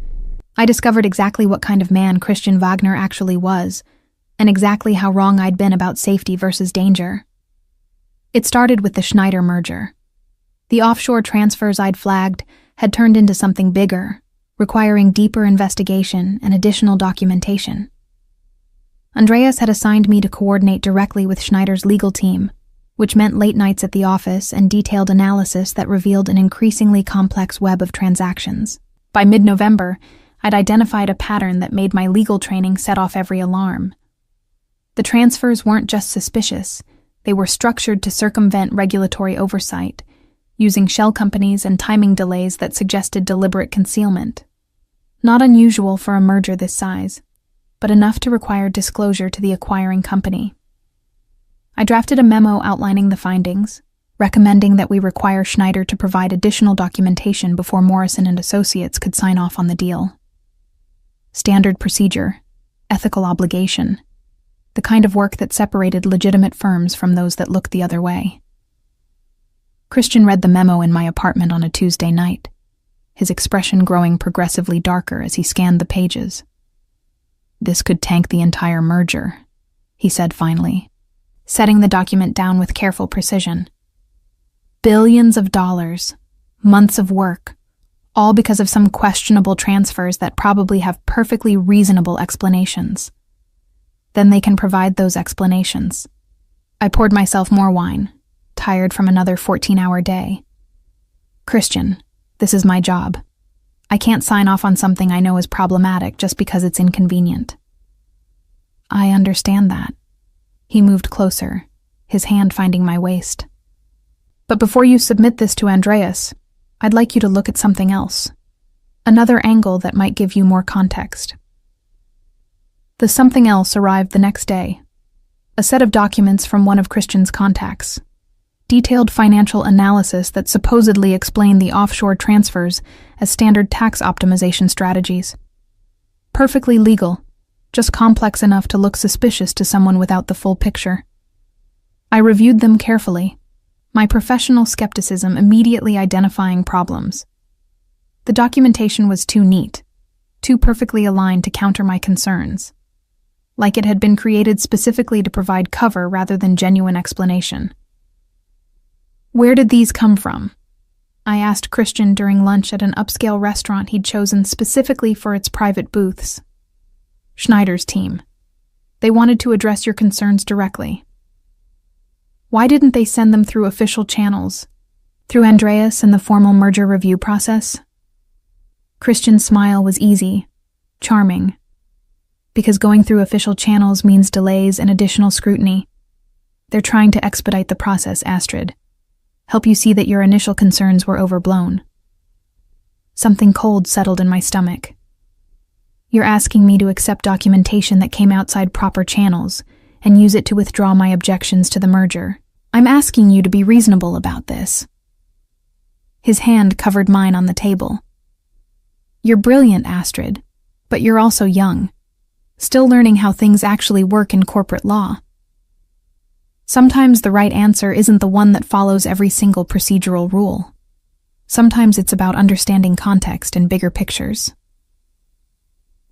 I discovered exactly what kind of man Christian Wagner actually was, and exactly how wrong I'd been about safety versus danger. It started with the Schneider merger. The offshore transfers I'd flagged had turned into something bigger, requiring deeper investigation and additional documentation. Andreas had assigned me to coordinate directly with Schneider's legal team, which meant late nights at the office and detailed analysis that revealed an increasingly complex web of transactions. By mid-November, I'd identified a pattern that made my legal training set off every alarm. The transfers weren't just suspicious, they were structured to circumvent regulatory oversight, using shell companies and timing delays that suggested deliberate concealment. Not unusual for a merger this size, but enough to require disclosure to the acquiring company. I drafted a memo outlining the findings, recommending that we require Schneider to provide additional documentation before Morrison and Associates could sign off on the deal. Standard procedure, ethical obligation, the kind of work that separated legitimate firms from those that looked the other way. Christian read the memo in my apartment on a Tuesday night, his expression growing progressively darker as he scanned the pages. This could tank the entire merger, he said finally, setting the document down with careful precision. Billions of dollars, months of work, all because of some questionable transfers that probably have perfectly reasonable explanations. Then they can provide those explanations. I poured myself more wine, tired from another 14-hour day. Christian, this is my job. I can't sign off on something I know is problematic just because it's inconvenient. I understand that. He moved closer, his hand finding my waist. But before you submit this to Andreas, I'd like you to look at something else. Another angle that might give you more context. The something else arrived the next day. A set of documents from one of Christian's contacts. Detailed financial analysis that supposedly explained the offshore transfers as standard tax optimization strategies. Perfectly legal, just complex enough to look suspicious to someone without the full picture. I reviewed them carefully, my professional skepticism immediately identifying problems. The documentation was too neat, too perfectly aligned to counter my concerns, like it had been created specifically to provide cover rather than genuine explanation. Where did these come from? I asked Christian during lunch at an upscale restaurant he'd chosen specifically for its private booths. Schneider's team. They wanted to address your concerns directly. Why didn't they send them through official channels? Through Andreas and the formal merger review process? Christian's smile was easy, charming. Because going through official channels means delays and additional scrutiny. They're trying to expedite the process, Astrid. Help you see that your initial concerns were overblown. Something cold settled in my stomach. You're asking me to accept documentation that came outside proper channels and use it to withdraw my objections to the merger. I'm asking you to be reasonable about this. His hand covered mine on the table. You're brilliant, Astrid, but you're also young, still learning how things actually work in corporate law. Sometimes the right answer isn't the one that follows every single procedural rule. Sometimes it's about understanding context and bigger pictures.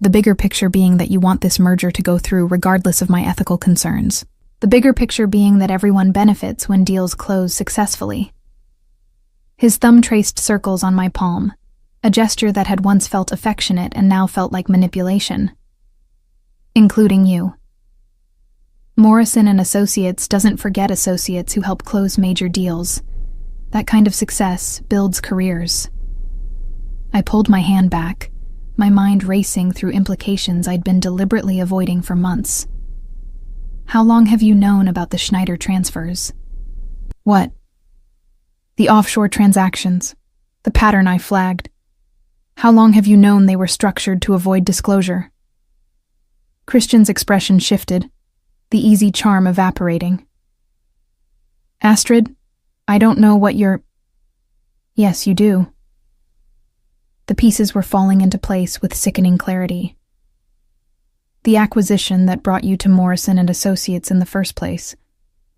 The bigger picture being that you want this merger to go through regardless of my ethical concerns. The bigger picture being that everyone benefits when deals close successfully. His thumb traced circles on my palm, a gesture that had once felt affectionate and now felt like manipulation. Including you. Morrison and Associates doesn't forget associates who help close major deals. That kind of success builds careers. I pulled my hand back, my mind racing through implications I'd been deliberately avoiding for months. How long have you known about the Schneider transfers? What? The offshore transactions, the pattern I flagged. How long have you known they were structured to avoid disclosure? Christian's expression shifted, the easy charm evaporating. Astrid, I don't know what you're... Yes, you do. The pieces were falling into place with sickening clarity. The acquisition that brought you to Morrison and Associates in the first place,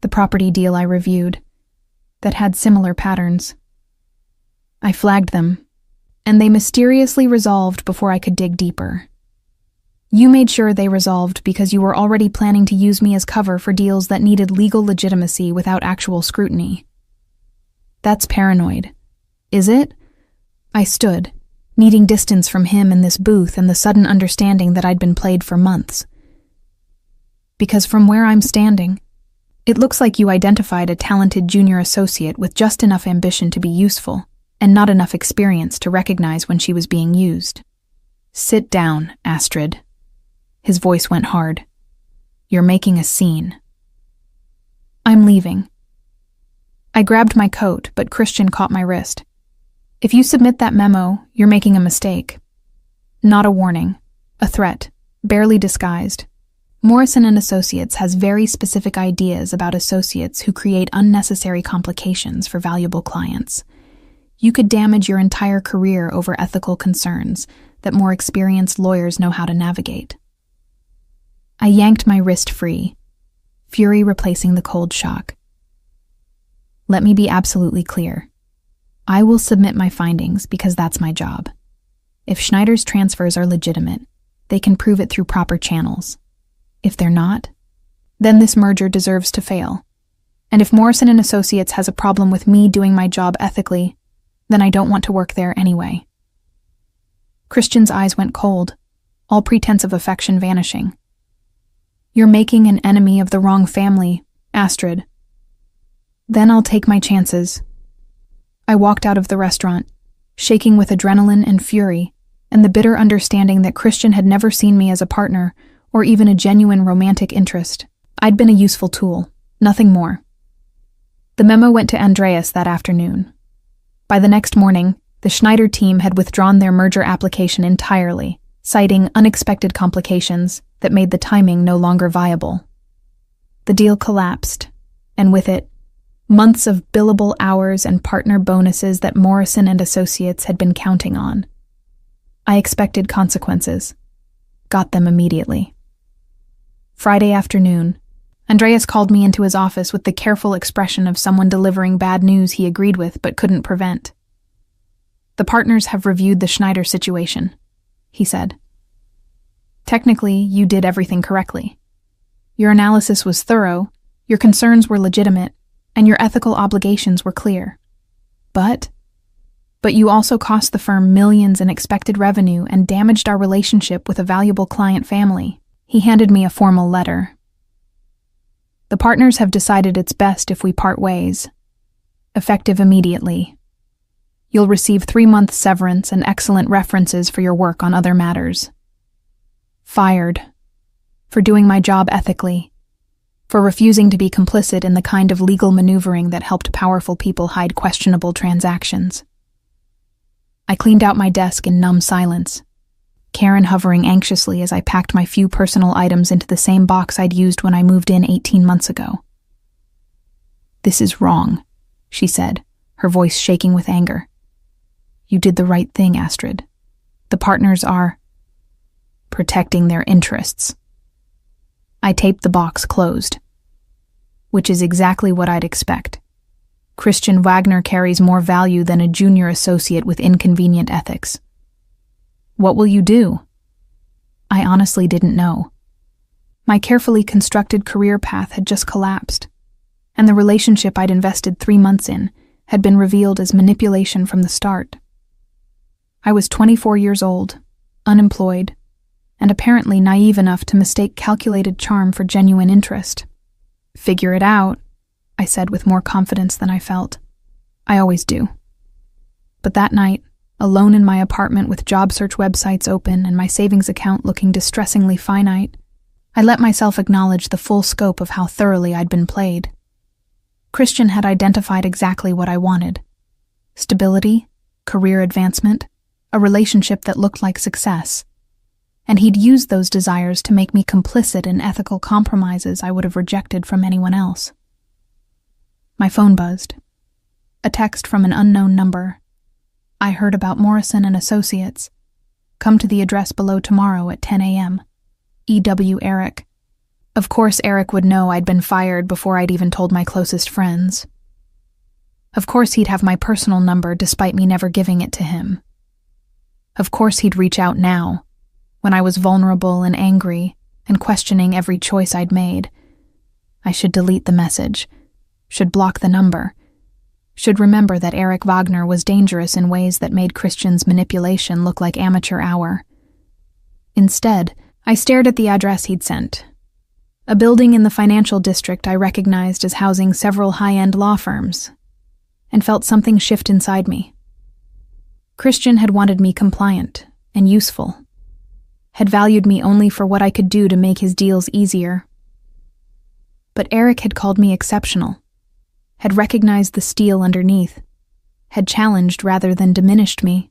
the property deal I reviewed, that had similar patterns. I flagged them, and they mysteriously resolved before I could dig deeper. You made sure they resolved because you were already planning to use me as cover for deals that needed legal legitimacy without actual scrutiny. That's paranoid. Is it? I stood, needing distance from him in this booth and the sudden understanding that I'd been played for months. Because from where I'm standing, it looks like you identified a talented junior associate with just enough ambition to be useful and not enough experience to recognize when she was being used. Sit down, Astrid. His voice went hard. You're making a scene. I'm leaving. I grabbed my coat, but Christian caught my wrist. If you submit that memo, you're making a mistake. Not a warning, a threat, barely disguised. Morrison and Associates has very specific ideas about associates who create unnecessary complications for valuable clients. You could damage your entire career over ethical concerns that more experienced lawyers know how to navigate. I yanked my wrist free, fury replacing the cold shock. Let me be absolutely clear. I will submit my findings because that's my job. If Schneider's transfers are legitimate, they can prove it through proper channels. If they're not, then this merger deserves to fail. And if Morrison and Associates has a problem with me doing my job ethically, then I don't want to work there anyway. Christian's eyes went cold, all pretense of affection vanishing. You're making an enemy of the wrong family, Astrid. Then I'll take my chances. I walked out of the restaurant, shaking with adrenaline and fury, and the bitter understanding that Christian had never seen me as a partner or even a genuine romantic interest. I'd been a useful tool, nothing more. The memo went to Andreas that afternoon. By the next morning, the Schneider team had withdrawn their merger application entirely, citing unexpected complications that made the timing no longer viable. The deal collapsed, and with it, months of billable hours and partner bonuses that Morrison and Associates had been counting on. I expected consequences. Got them immediately. Friday afternoon, Andreas called me into his office with the careful expression of someone delivering bad news he agreed with but couldn't prevent. The partners have reviewed the Schneider situation, he said. Technically, you did everything correctly. Your analysis was thorough, your concerns were legitimate, and your ethical obligations were clear. But you also cost the firm millions in expected revenue and damaged our relationship with a valuable client family. He handed me a formal letter. The partners have decided it's best if we part ways. Effective immediately. You'll receive 3-month severance and excellent references for your work on other matters. Fired. For doing my job ethically. For refusing to be complicit in the kind of legal maneuvering that helped powerful people hide questionable transactions. I cleaned out my desk in numb silence, Karen hovering anxiously as I packed my few personal items into the same box I'd used when I moved in 18 months ago. This is wrong, she said, her voice shaking with anger. You did the right thing, Astrid. The partners are protecting their interests. I taped the box closed. Which is exactly what I'd expect. Christian Wagner carries more value than a junior associate with inconvenient ethics. What will you do? I honestly didn't know. My carefully constructed career path had just collapsed, and the relationship I'd invested 3 months in had been revealed as manipulation from the start. I was 24 years old, unemployed, and apparently naive enough to mistake calculated charm for genuine interest. Figure it out, I said with more confidence than I felt. I always do. But that night, alone in my apartment with job search websites open and my savings account looking distressingly finite, I let myself acknowledge the full scope of how thoroughly I'd been played. Christian had identified exactly what I wanted. Stability, career advancement, a relationship that looked like success. And he'd used those desires to make me complicit in ethical compromises I would have rejected from anyone else. My phone buzzed. A text from an unknown number. I heard about Morrison and Associates. Come to the address below tomorrow at 10 a.m. E.W. Eric. Of course Eric would know I'd been fired before I'd even told my closest friends. Of course he'd have my personal number despite me never giving it to him. Of course he'd reach out now, when I was vulnerable and angry and questioning every choice I'd made. I should delete the message, should block the number, should remember that Eric Wagner was dangerous in ways that made Christian's manipulation look like amateur hour. Instead, I stared at the address he'd sent. A building in the financial district I recognized as housing several high-end law firms, and felt something shift inside me. Christian had wanted me compliant and useful, had valued me only for what I could do to make his deals easier. But Eric had called me exceptional, had recognized the steel underneath, had challenged rather than diminished me.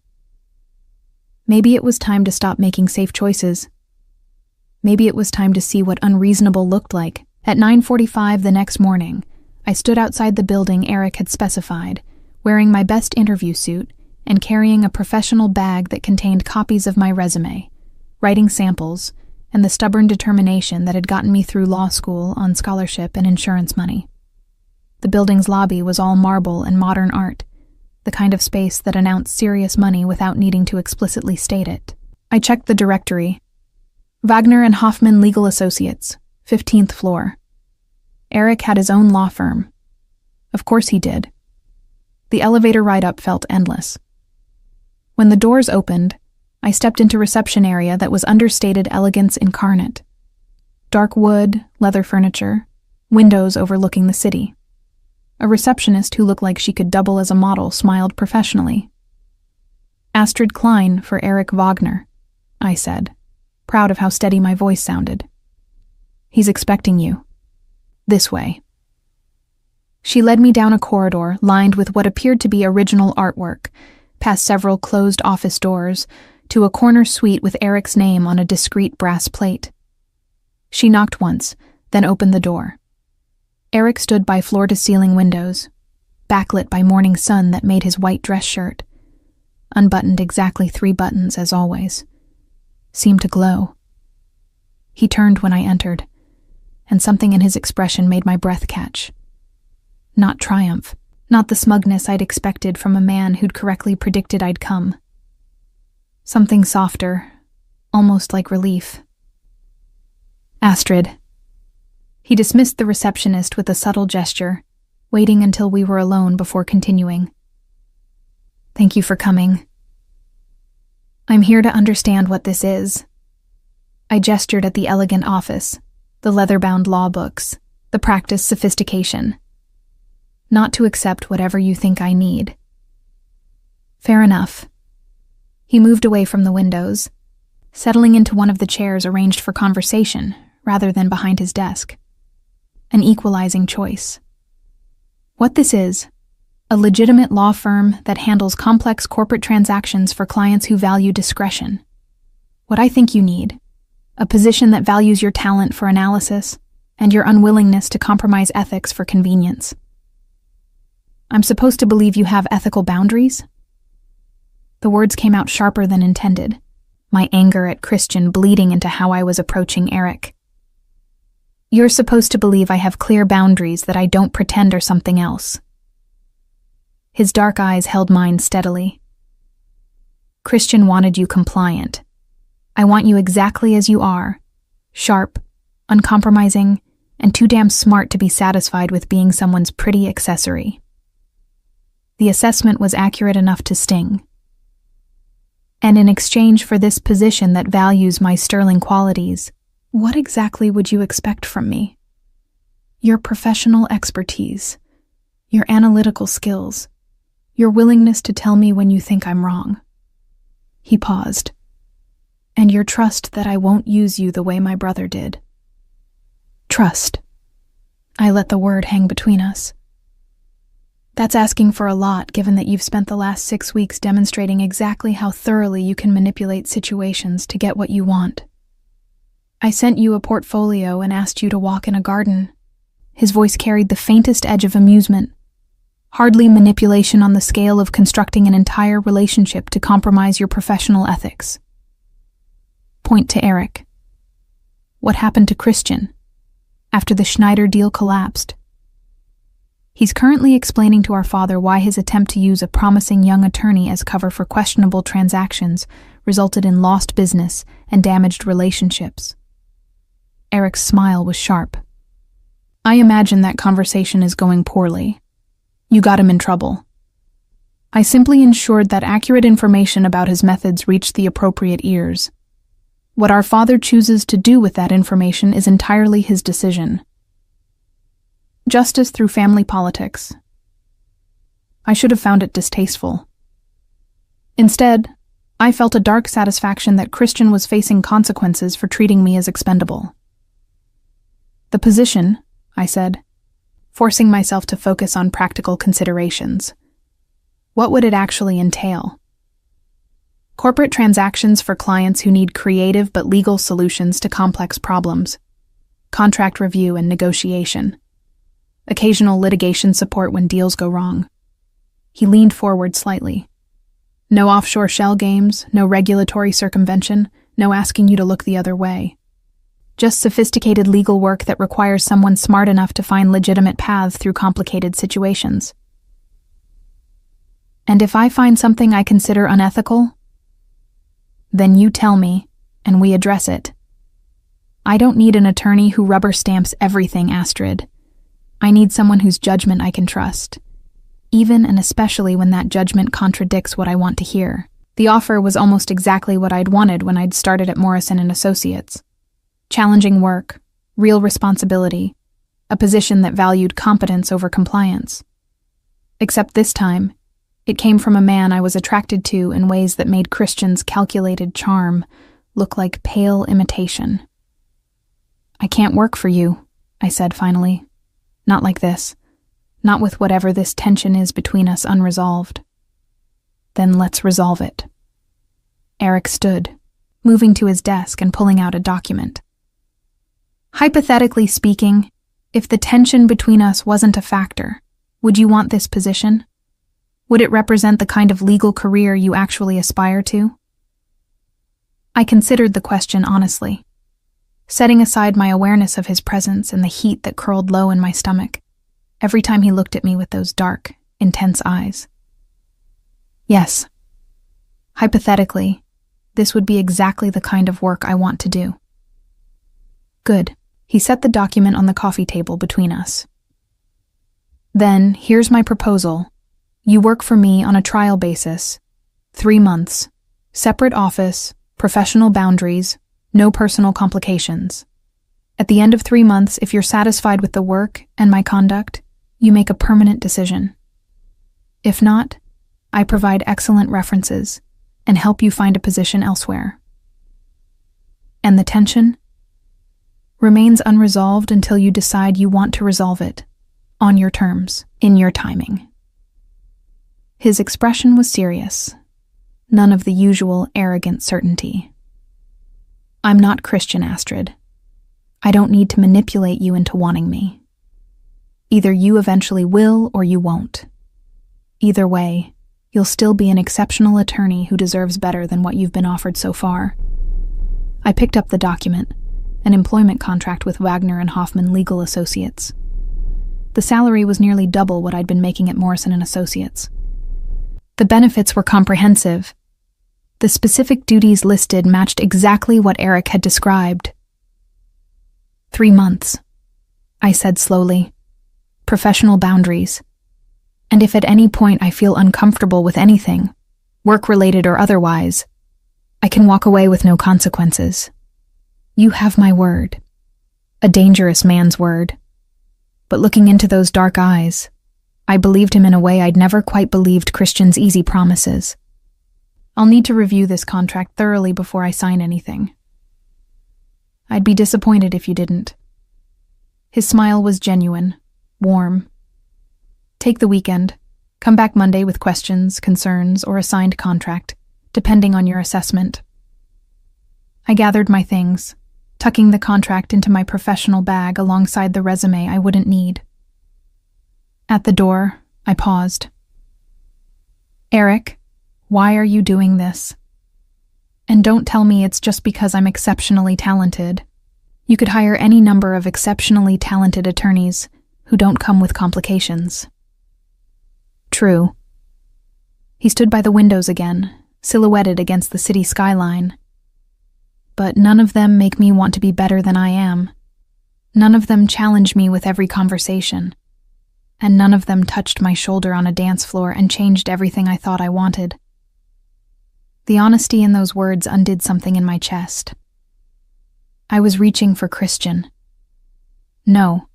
Maybe it was time to stop making safe choices. Maybe it was time to see what unreasonable looked like. At 9:45 the next morning, I stood outside the building Eric had specified, wearing my best interview suit and carrying a professional bag that contained copies of my resume, writing samples, and the stubborn determination that had gotten me through law school on scholarship and insurance money. The building's lobby was all marble and modern art, the kind of space that announced serious money without needing to explicitly state it. I checked the directory. Wagner and Hoffman Legal Associates, 15th floor. Eric had his own law firm, Of course he did. The elevator ride up felt endless. When the doors opened, I stepped into reception area that was understated elegance incarnate. Dark wood, leather furniture, windows overlooking the city. A receptionist who looked like she could double as a model smiled professionally. Astrid Klein for Eric Wagner, I said, proud of how steady my voice sounded. He's expecting you. This way. She led me down a corridor lined with what appeared to be original artwork, past several closed office doors, to a corner suite with Eric's name on a discreet brass plate. She knocked once, then opened the door. Eric stood by floor-to-ceiling windows, backlit by morning sun that made his white dress shirt, unbuttoned exactly 3 buttons as always, seemed to glow. He turned when I entered, and something in his expression made my breath catch. Not triumph, not the smugness I'd expected from a man who'd correctly predicted I'd come. Something softer, almost like relief. Astrid. He dismissed the receptionist with a subtle gesture, waiting until we were alone before continuing. Thank you for coming. I'm here to understand what this is. I gestured at the elegant office, the leather-bound law books, the practiced sophistication. Not to accept whatever you think I need. Fair enough. He moved away from the windows, settling into one of the chairs arranged for conversation rather than behind his desk. An equalizing choice. What this is, a legitimate law firm that handles complex corporate transactions for clients who value discretion. What I think you need, a position that values your talent for analysis and your unwillingness to compromise ethics for convenience. I'm supposed to believe you have ethical boundaries? The words came out sharper than intended, my anger at Christian bleeding into how I was approaching Eric. You're supposed to believe I have clear boundaries that I don't pretend are something else. His dark eyes held mine steadily. Christian wanted you compliant. I want you exactly as you are, sharp, uncompromising, and too damn smart to be satisfied with being someone's pretty accessory. The assessment was accurate enough to sting. And in exchange for this position that values my sterling qualities, what exactly would you expect from me? Your professional expertise, your analytical skills, your willingness to tell me when you think I'm wrong. He paused. And your trust that I won't use you the way my brother did. Trust. I let the word hang between us. That's asking for a lot, given that you've spent the last 6 weeks demonstrating exactly how thoroughly you can manipulate situations to get what you want. I sent you a portfolio and asked you to walk in a garden. His voice carried the faintest edge of amusement. Hardly manipulation on the scale of constructing an entire relationship to compromise your professional ethics. Point to Eric. What happened to Christian after the Schneider deal collapsed? He's currently explaining to our father why his attempt to use a promising young attorney as cover for questionable transactions resulted in lost business and damaged relationships. Eric's smile was sharp. I imagine that conversation is going poorly. You got him in trouble. I simply ensured that accurate information about his methods reached the appropriate ears. What our father chooses to do with that information is entirely his decision. Justice through family politics. I should have found it distasteful. Instead, I felt a dark satisfaction that Christian was facing consequences for treating me as expendable. The position, I said, forcing myself to focus on practical considerations. What would it actually entail? Corporate transactions for clients who need creative but legal solutions to complex problems. Contract review and negotiation. Occasional litigation support when deals go wrong. He leaned forward slightly. No offshore shell games, no regulatory circumvention, no asking you to look the other way. Just sophisticated legal work that requires someone smart enough to find legitimate paths through complicated situations. And if I find something I consider unethical, then you tell me, and we address it. I don't need an attorney who rubber stamps everything, Astrid. I need someone whose judgment I can trust, even and especially when that judgment contradicts what I want to hear. The offer was almost exactly what I'd wanted when I'd started at Morrison & Associates. Challenging work, real responsibility, a position that valued competence over compliance. Except this time, it came from a man I was attracted to in ways that made Christian's calculated charm look like pale imitation. "I can't work for you," I said finally. "Not like this. Not with whatever this tension is between us unresolved." "Then let's resolve it." Eric stood, moving to his desk and pulling out a document. "Hypothetically speaking, if the tension between us wasn't a factor, would you want this position? Would it represent the kind of legal career you actually aspire to?" I considered the question honestly, setting aside my awareness of his presence and the heat that curled low in my stomach every time he looked at me with those dark, intense eyes. Yes. Hypothetically, this would be exactly the kind of work I want to do. Good. He set the document on the coffee table between us. "Then, here's my proposal. You work for me on a trial basis. 3 months. Separate office, professional boundaries, no personal complications. At the end of 3 months, if you're satisfied with the work and my conduct, you make a permanent decision. If not, I provide excellent references and help you find a position elsewhere." "And the tension?" "Remains unresolved until you decide you want to resolve it, on your terms, in your timing." His expression was serious, none of the usual arrogant certainty. "I'm not Christian, Astrid. I don't need to manipulate you into wanting me. Either you eventually will or you won't. Either way, you'll still be an exceptional attorney who deserves better than what you've been offered so far." I picked up the document, an employment contract with Wagner and Hoffman Legal Associates. The salary was nearly double what I'd been making at Morrison & Associates. The benefits were comprehensive. The specific duties listed matched exactly what Eric had described. 3 months, I said slowly. Professional boundaries. And if at any point I feel uncomfortable with anything, work-related or otherwise, I can walk away with no consequences. You have my word. A dangerous man's word. But looking into those dark eyes, I believed him in a way I'd never quite believed Christian's easy promises. "I'll need to review this contract thoroughly before I sign anything. I'd be disappointed if you didn't." His smile was genuine, warm. "Take the weekend. Come back Monday with questions, concerns, or a signed contract, depending on your assessment." I gathered my things, tucking the contract into my professional bag alongside the resume I wouldn't need. At the door, I paused. "Eric, why are you doing this? And don't tell me it's just because I'm exceptionally talented. You could hire any number of exceptionally talented attorneys who don't come with complications." True. He stood by the windows again, silhouetted against the city skyline. But none of them make me want to be better than I am. None of them challenge me with every conversation. And none of them touched my shoulder on a dance floor and changed everything I thought I wanted. The honesty in those words undid something in my chest. I was reaching for Christian. No.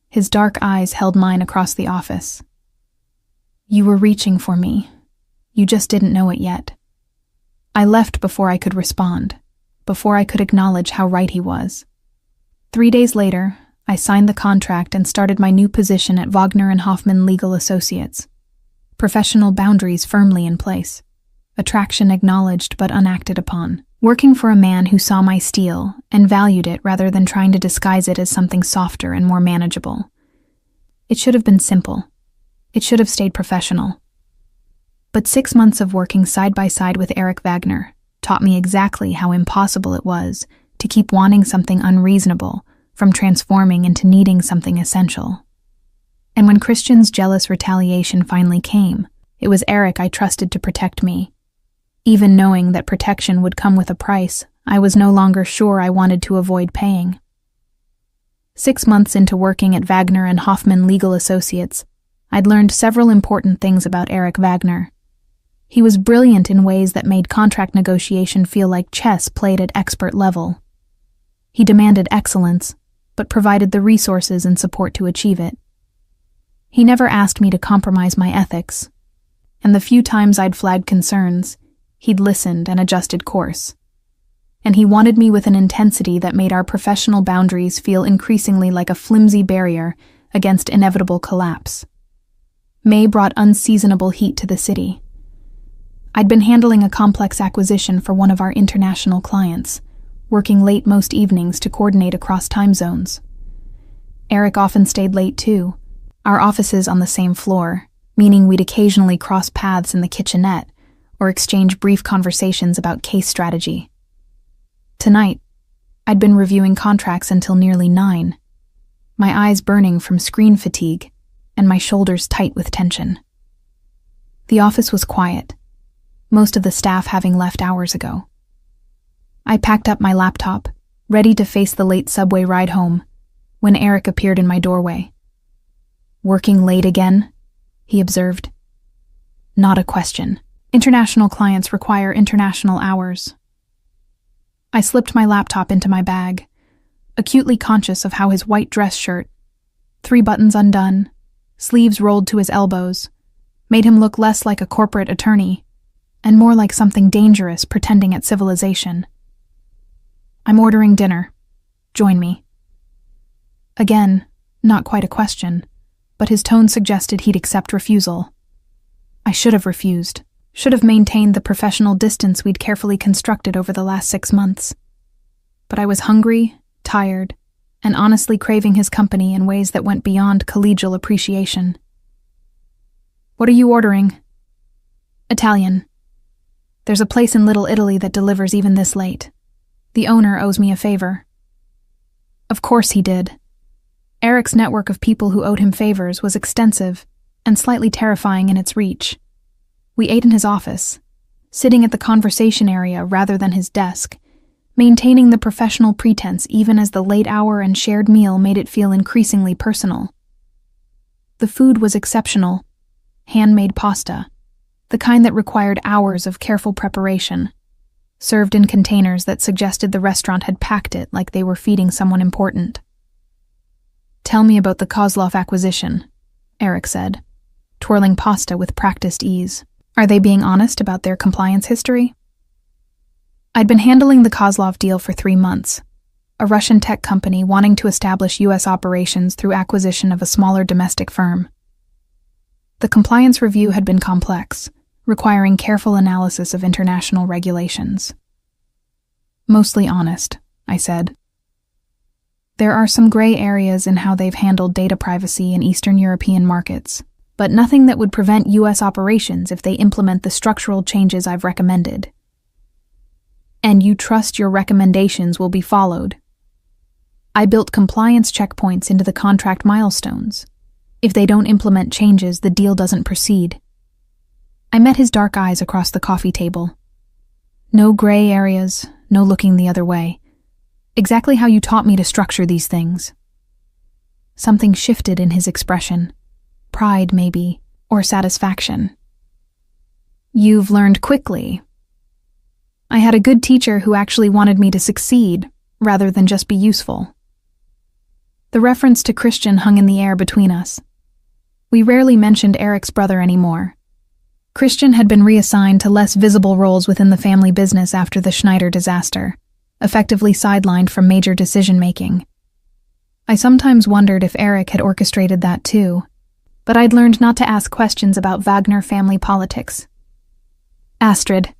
His dark eyes held mine across the office. "You were reaching for me. You just didn't know it yet." I left before I could respond, before I could acknowledge how right he was. 3 days later, I signed the contract and started my new position at Wagner and Hoffman Legal Associates. Professional boundaries firmly in place. Attraction acknowledged but unacted upon. Working for a man who saw my steel and valued it rather than trying to disguise it as something softer and more manageable. It should have been simple. It should have stayed professional. But 6 months of working side by side with Eric Wagner taught me exactly how impossible it was to keep wanting something unreasonable from transforming into needing something essential. And when Christian's jealous retaliation finally came, it was Eric I trusted to protect me. Even knowing that protection would come with a price, I was no longer sure I wanted to avoid paying. 6 months into working at Wagner and Hoffman Legal Associates, I'd learned several important things about Eric Wagner. He was brilliant in ways that made contract negotiation feel like chess played at expert level. He demanded excellence, but provided the resources and support to achieve it. He never asked me to compromise my ethics, and the few times I'd flagged concerns, he'd listened and adjusted course. And he wanted me with an intensity that made our professional boundaries feel increasingly like a flimsy barrier against inevitable collapse. May brought unseasonable heat to the city. I'd been handling a complex acquisition for one of our international clients, working late most evenings to coordinate across time zones. Eric often stayed late too, our offices on the same floor, meaning we'd occasionally cross paths in the kitchenette or exchange brief conversations about case strategy. Tonight, I'd been reviewing contracts until nearly 9, my eyes burning from screen fatigue and my shoulders tight with tension. The office was quiet, most of the staff having left hours ago. I packed up my laptop, ready to face the late subway ride home, when Eric appeared in my doorway. "Working late again?" he observed. "Not a question. International clients require international hours." I slipped my laptop into my bag, acutely conscious of how his white dress shirt, 3 buttons undone, sleeves rolled to his elbows, made him look less like a corporate attorney and more like something dangerous pretending at civilization. "I'm ordering dinner. Join me." Again, not quite a question, but his tone suggested he'd accept refusal. I should have refused. Should have maintained the professional distance we'd carefully constructed over the last 6 months. But I was hungry, tired, and honestly craving his company in ways that went beyond collegial appreciation. "What are you ordering?" "Italian. There's a place in Little Italy that delivers even this late. The owner owes me a favor." Of course he did. Eric's network of people who owed him favors was extensive and slightly terrifying in its reach. We ate in his office, sitting at the conversation area rather than his desk, maintaining the professional pretense even as the late hour and shared meal made it feel increasingly personal. The food was exceptional, handmade pasta, the kind that required hours of careful preparation, served in containers that suggested the restaurant had packed it like they were feeding someone important. "Tell me about the Kozlov acquisition," Eric said, twirling pasta with practiced ease. "Are they being honest about their compliance history?" I'd been handling the Kozlov deal for 3 months, a Russian tech company wanting to establish U.S. operations through acquisition of a smaller domestic firm. The compliance review had been complex, requiring careful analysis of international regulations. "Mostly honest," I said. "There are some gray areas in how they've handled data privacy in Eastern European markets, but nothing that would prevent U.S. operations if they implement the structural changes I've recommended. And you trust your recommendations will be followed. I built compliance checkpoints into the contract milestones. If they don't implement changes, the deal doesn't proceed." I met his dark eyes across the coffee table. "No gray areas, no looking the other way. Exactly how you taught me to structure these things." Something shifted in his expression. Pride, maybe, or satisfaction. "You've learned quickly." I had a good teacher who actually wanted me to succeed, rather than just be useful. The reference to Christian hung in the air between us. We rarely mentioned Eric's brother anymore. Christian had been reassigned to less visible roles within the family business after the Schneider disaster, effectively sidelined from major decision-making. I sometimes wondered if Eric had orchestrated that too, but I'd learned not to ask questions about Wagner family politics. "Astrid."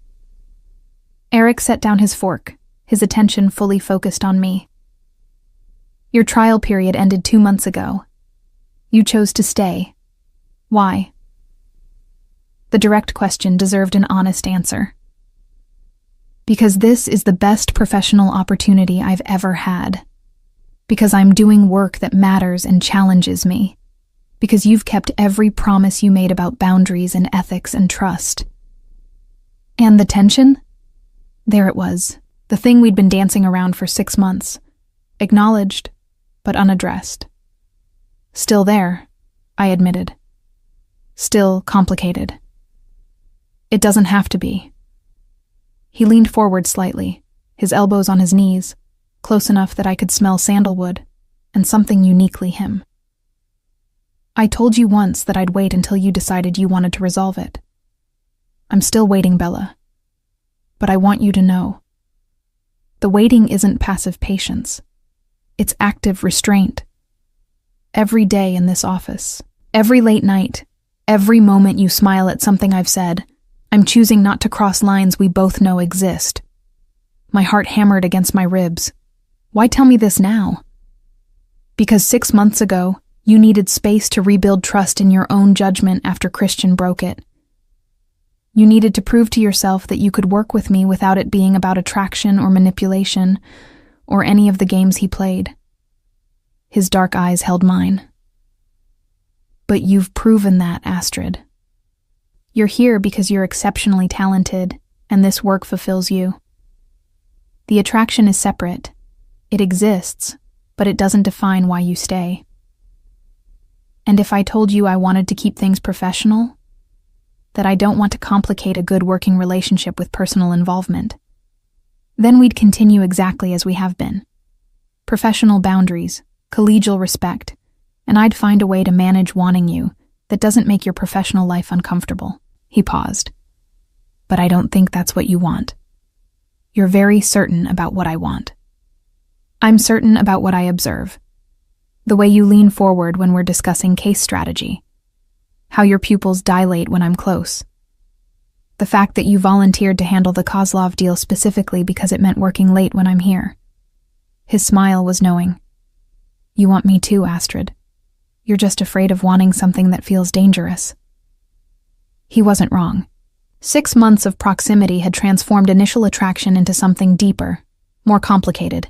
Eric set down his fork, his attention fully focused on me. "Your trial period ended 2 months ago. You chose to stay. Why?" The direct question deserved an honest answer. "Because this is the best professional opportunity I've ever had. Because I'm doing work that matters and challenges me. Because you've kept every promise you made about boundaries and ethics and trust." And the tension? There it was, the thing we'd been dancing around for 6 months. Acknowledged, but unaddressed. Still there, I admitted. Still complicated. It doesn't have to be. He leaned forward slightly, his elbows on his knees, close enough that I could smell sandalwood and something uniquely him. I told you once that I'd wait until you decided you wanted to resolve it. I'm still waiting, Bella. But I want you to know. The waiting isn't passive patience. It's active restraint. Every day in this office, every late night, every moment you smile at something I've said, I'm choosing not to cross lines we both know exist. My heart hammered against my ribs. Why tell me this now? Because 6 months ago, you needed space to rebuild trust in your own judgment after Christian broke it. You needed to prove to yourself that you could work with me without it being about attraction or manipulation, or any of the games he played. His dark eyes held mine. But you've proven that, Astrid. You're here because you're exceptionally talented, and this work fulfills you. The attraction is separate. It exists, but it doesn't define why you stay. And if I told you I wanted to keep things professional, that I don't want to complicate a good working relationship with personal involvement, then we'd continue exactly as we have been. Professional boundaries, collegial respect, and I'd find a way to manage wanting you that doesn't make your professional life uncomfortable. He paused. But I don't think that's what you want. You're very certain about what I want. I'm certain about what I observe. The way you lean forward when we're discussing case strategy. How your pupils dilate when I'm close. The fact that you volunteered to handle the Kozlov deal specifically because it meant working late when I'm here. His smile was knowing. You want me too, Astrid. You're just afraid of wanting something that feels dangerous. He wasn't wrong. 6 months of proximity had transformed initial attraction into something deeper, more complicated.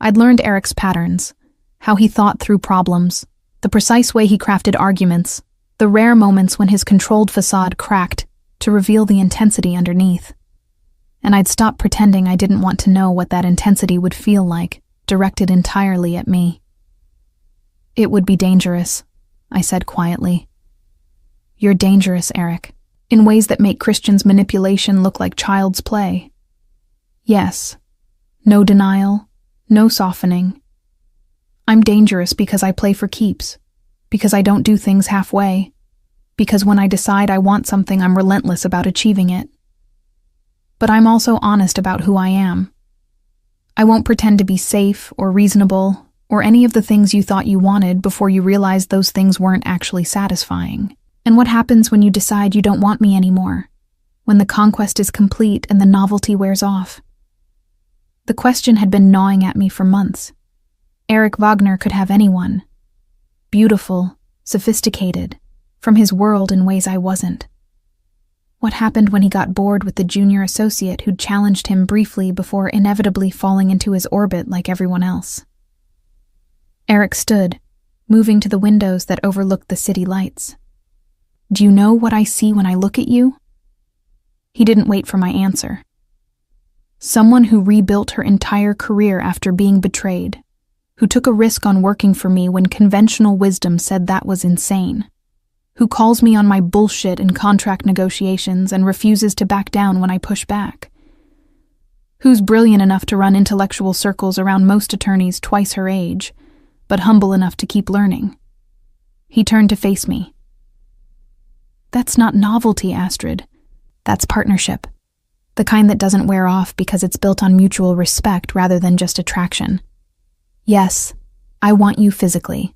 I'd learned Eric's patterns, how he thought through problems, the precise way he crafted arguments, the rare moments when his controlled facade cracked to reveal the intensity underneath. And I'd stopped pretending I didn't want to know what that intensity would feel like, directed entirely at me. It would be dangerous, I said quietly. You're dangerous, Eric, in ways that make Christian's manipulation look like child's play. Yes, no denial, no softening. I'm dangerous because I play for keeps, because I don't do things halfway, because when I decide I want something, I'm relentless about achieving it. But I'm also honest about who I am. I won't pretend to be safe or reasonable or any of the things you thought you wanted before you realized those things weren't actually satisfying. And what happens when you decide you don't want me anymore? When the conquest is complete and the novelty wears off? The question had been gnawing at me for months. Eric Wagner could have anyone. Beautiful, sophisticated, from his world in ways I wasn't. What happened when he got bored with the junior associate who'd challenged him briefly before inevitably falling into his orbit like everyone else? Eric stood, moving to the windows that overlooked the city lights. Do you know what I see when I look at you? He didn't wait for my answer. Someone who rebuilt her entire career after being betrayed, who took a risk on working for me when conventional wisdom said that was insane, who calls me on my bullshit in contract negotiations and refuses to back down when I push back, who's brilliant enough to run intellectual circles around most attorneys twice her age, but humble enough to keep learning. He turned to face me. That's not novelty, Astrid. That's partnership. The kind that doesn't wear off because it's built on mutual respect rather than just attraction. Yes, I want you physically.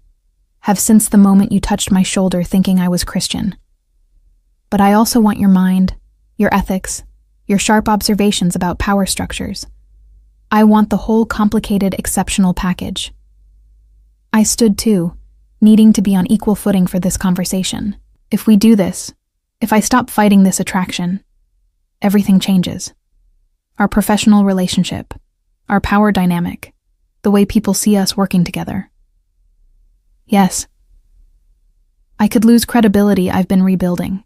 Have since the moment you touched my shoulder thinking I was Christian. But I also want your mind, your ethics, your sharp observations about power structures. I want the whole complicated, exceptional package. I stood too, needing to be on equal footing for this conversation. If we do this, if I stop fighting this attraction, everything changes. Our professional relationship, our power dynamic, the way people see us working together. Yes. I could lose credibility I've been rebuilding.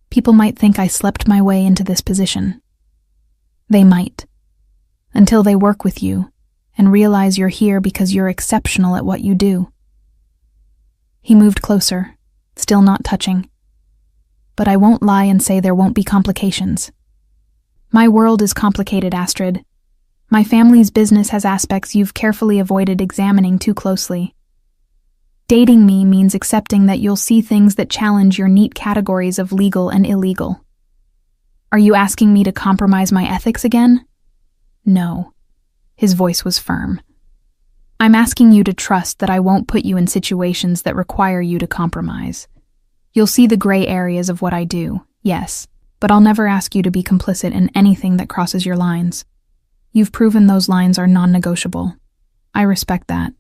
People might think I slept my way into this position. They might. Until they work with you, and realize you're here because you're exceptional at what you do." He moved closer, still not touching. "But I won't lie and say there won't be complications. My world is complicated, Astrid. My family's business has aspects you've carefully avoided examining too closely. Dating me means accepting that you'll see things that challenge your neat categories of legal and illegal. Are you asking me to compromise my ethics again? No." His voice was firm. "I'm asking you to trust that I won't put you in situations that require you to compromise. You'll see the gray areas of what I do, yes, but I'll never ask you to be complicit in anything that crosses your lines. You've proven those lines are non-negotiable. I respect that."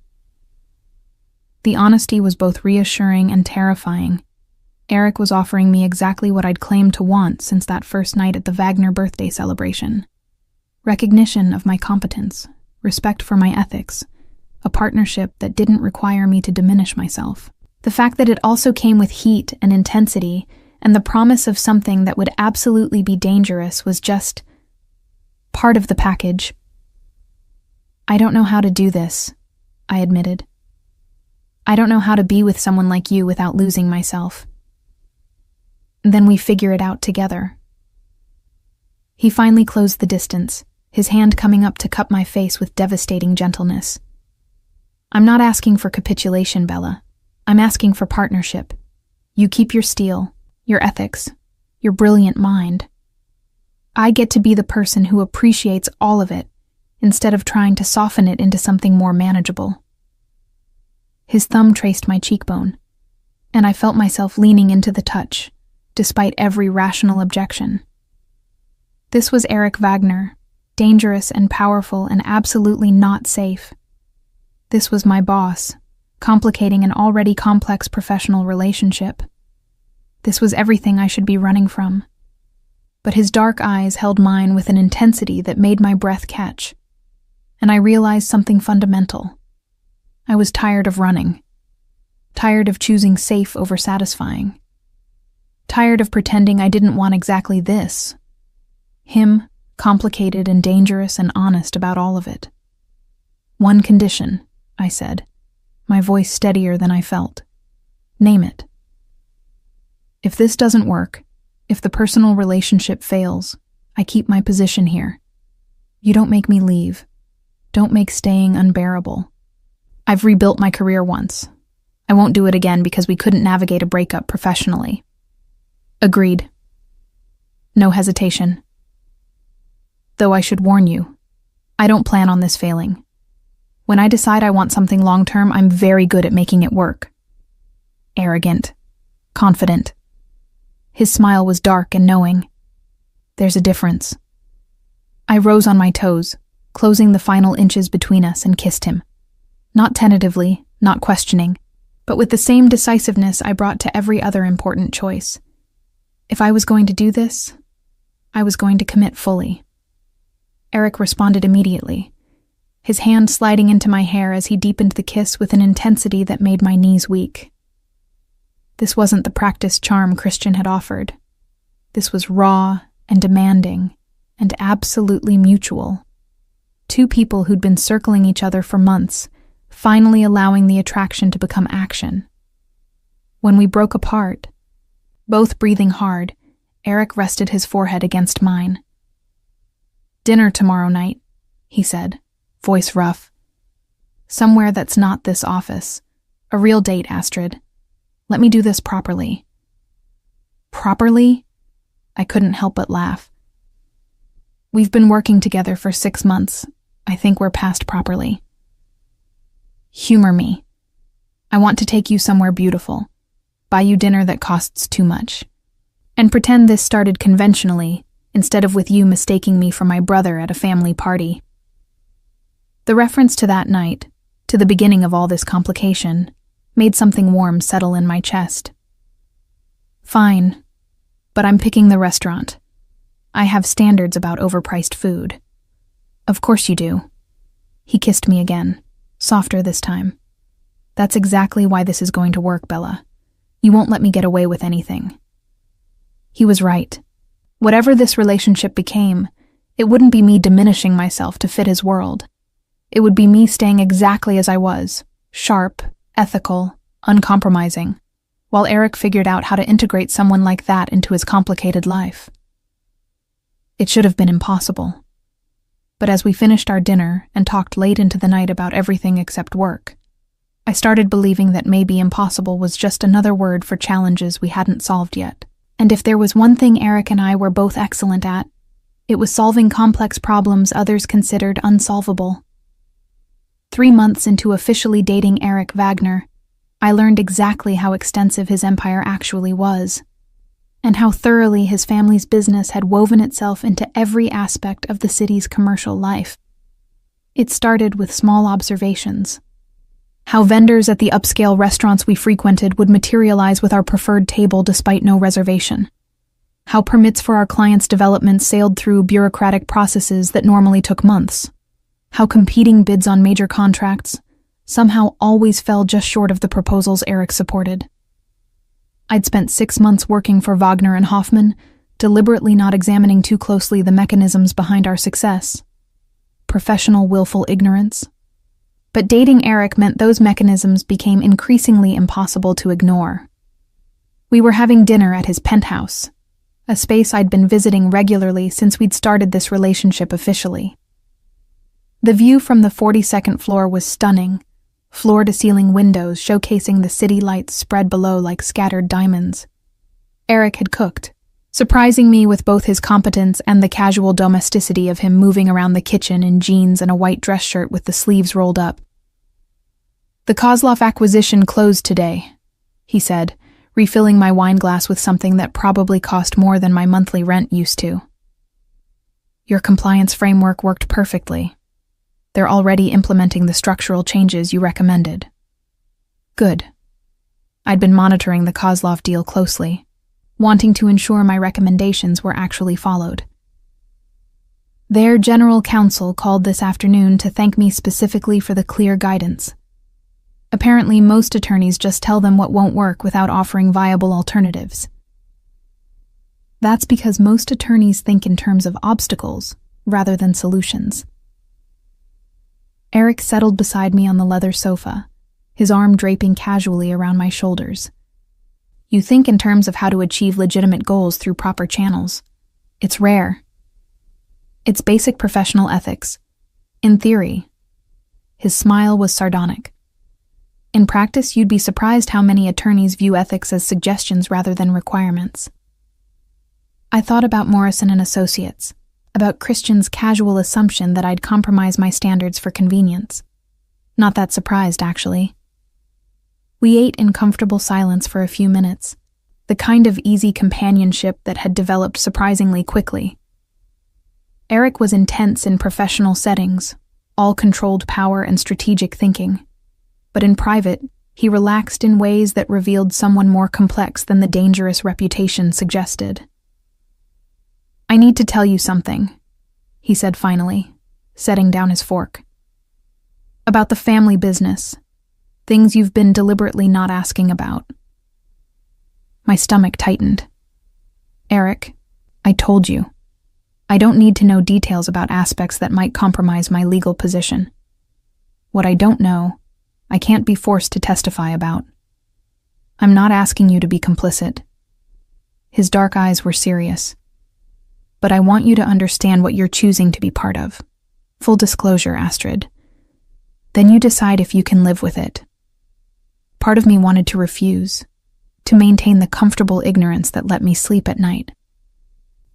The honesty was both reassuring and terrifying. Eric was offering me exactly what I'd claimed to want since that first night at the Wagner birthday celebration. Recognition of my competence, respect for my ethics, a partnership that didn't require me to diminish myself. The fact that it also came with heat and intensity, and the promise of something that would absolutely be dangerous was just part of the package. "I don't know how to do this," I admitted. "I don't know how to be with someone like you without losing myself." "Then we figure it out together." He finally closed the distance, his hand coming up to cup my face with devastating gentleness. "I'm not asking for capitulation, Bella. I'm asking for partnership. You keep your steel, your ethics, your brilliant mind. I get to be the person who appreciates all of it, instead of trying to soften it into something more manageable." His thumb traced my cheekbone, and I felt myself leaning into the touch, despite every rational objection. This was Eric Wagner, dangerous and powerful and absolutely not safe. This was my boss, complicating an already complex professional relationship. This was everything I should be running from. But his dark eyes held mine with an intensity that made my breath catch, and I realized something fundamental. I was tired of running, tired of choosing safe over satisfying, tired of pretending I didn't want exactly this. Him, complicated and dangerous and honest about all of it. "One condition," I said, my voice steadier than I felt. "Name it." "If this doesn't work, if the personal relationship fails, I keep my position here. You don't make me leave. Don't make staying unbearable. I've rebuilt my career once. I won't do it again because we couldn't navigate a breakup professionally." "Agreed." No hesitation. "Though I should warn you, I don't plan on this failing. When I decide I want something long-term, I'm very good at making it work." Arrogant. Confident. His smile was dark and knowing. "There's a difference." I rose on my toes, closing the final inches between us, and kissed him. Not tentatively, not questioning, but with the same decisiveness I brought to every other important choice. If I was going to do this, I was going to commit fully. Eric responded immediately, his hand sliding into my hair as he deepened the kiss with an intensity that made my knees weak. This wasn't the practiced charm Christian had offered. This was raw and demanding and absolutely mutual. Two people who'd been circling each other for months, finally allowing the attraction to become action. When we broke apart, both breathing hard, Eric rested his forehead against mine. "Dinner tomorrow night," he said, voice rough. "Somewhere that's not this office. A real date, Astrid. Let me do this properly." "Properly?" I couldn't help but laugh. "We've been working together for 6 months. I think we're past properly." "Humor me. I want to take you somewhere beautiful, buy you dinner that costs too much, and pretend this started conventionally instead of with you mistaking me for my brother at a family party." The reference to that night, to the beginning of all this complication, made something warm settle in my chest. "Fine, but I'm picking the restaurant. I have standards about overpriced food." "Of course you do." He kissed me again, softer this time. "That's exactly why this is going to work, Bella. You won't let me get away with anything." He was right. Whatever this relationship became, it wouldn't be me diminishing myself to fit his world. It would be me staying exactly as I was, sharp, ethical, uncompromising, while Eric figured out how to integrate someone like that into his complicated life. It should have been impossible. But as we finished our dinner and talked late into the night about everything except work, I started believing that maybe impossible was just another word for challenges we hadn't solved yet. And if there was one thing Eric and I were both excellent at, it was solving complex problems others considered unsolvable. 3 months into officially dating Eric Wagner, I learned exactly how extensive his empire actually was, and how thoroughly his family's business had woven itself into every aspect of the city's commercial life. It started with small observations. How vendors at the upscale restaurants we frequented would materialize with our preferred table despite no reservation. How permits for our clients' development sailed through bureaucratic processes that normally took months. How competing bids on major contracts somehow always fell just short of the proposals Eric supported. I'd spent 6 months working for Wagner and Hoffman, deliberately not examining too closely the mechanisms behind our success. Professional willful ignorance. But dating Eric meant those mechanisms became increasingly impossible to ignore. We were having dinner at his penthouse, a space I'd been visiting regularly since we'd started this relationship officially. The view from the 42nd floor was stunning, floor-to-ceiling windows showcasing the city lights spread below like scattered diamonds. Eric had cooked, surprising me with both his competence and the casual domesticity of him moving around the kitchen in jeans and a white dress shirt with the sleeves rolled up. "The Kozlov acquisition closed today," he said, refilling my wine glass with something that probably cost more than my monthly rent used to. "Your compliance framework worked perfectly. They're already implementing the structural changes you recommended." Good. I'd been monitoring the Kozlov deal closely, wanting to ensure my recommendations were actually followed. Their general counsel called this afternoon to thank me specifically for the clear guidance. Apparently, most attorneys just tell them what won't work without offering viable alternatives. That's because most attorneys think in terms of obstacles rather than solutions. Eric settled beside me on the leather sofa, his arm draping casually around my shoulders. You think in terms of how to achieve legitimate goals through proper channels. It's rare. It's basic professional ethics. In theory. His smile was sardonic. In practice, you'd be surprised how many attorneys view ethics as suggestions rather than requirements. I thought about Morrison and Associates, about Christian's casual assumption that I'd compromise my standards for convenience. Not that surprised, actually. We ate in comfortable silence for a few minutes, the kind of easy companionship that had developed surprisingly quickly. Eric was intense in professional settings, all controlled power and strategic thinking. But in private, he relaxed in ways that revealed someone more complex than the dangerous reputation suggested. "I need to tell you something," he said finally, setting down his fork. "About the family business. Things you've been deliberately not asking about." My stomach tightened. "Eric, I told you. I don't need to know details about aspects that might compromise my legal position. What I don't know, I can't be forced to testify about. I'm not asking you to be complicit." His dark eyes were serious. "But I want you to understand what you're choosing to be part of. Full disclosure, Astrid. Then you decide if you can live with it." Part of me wanted to refuse, to maintain the comfortable ignorance that let me sleep at night.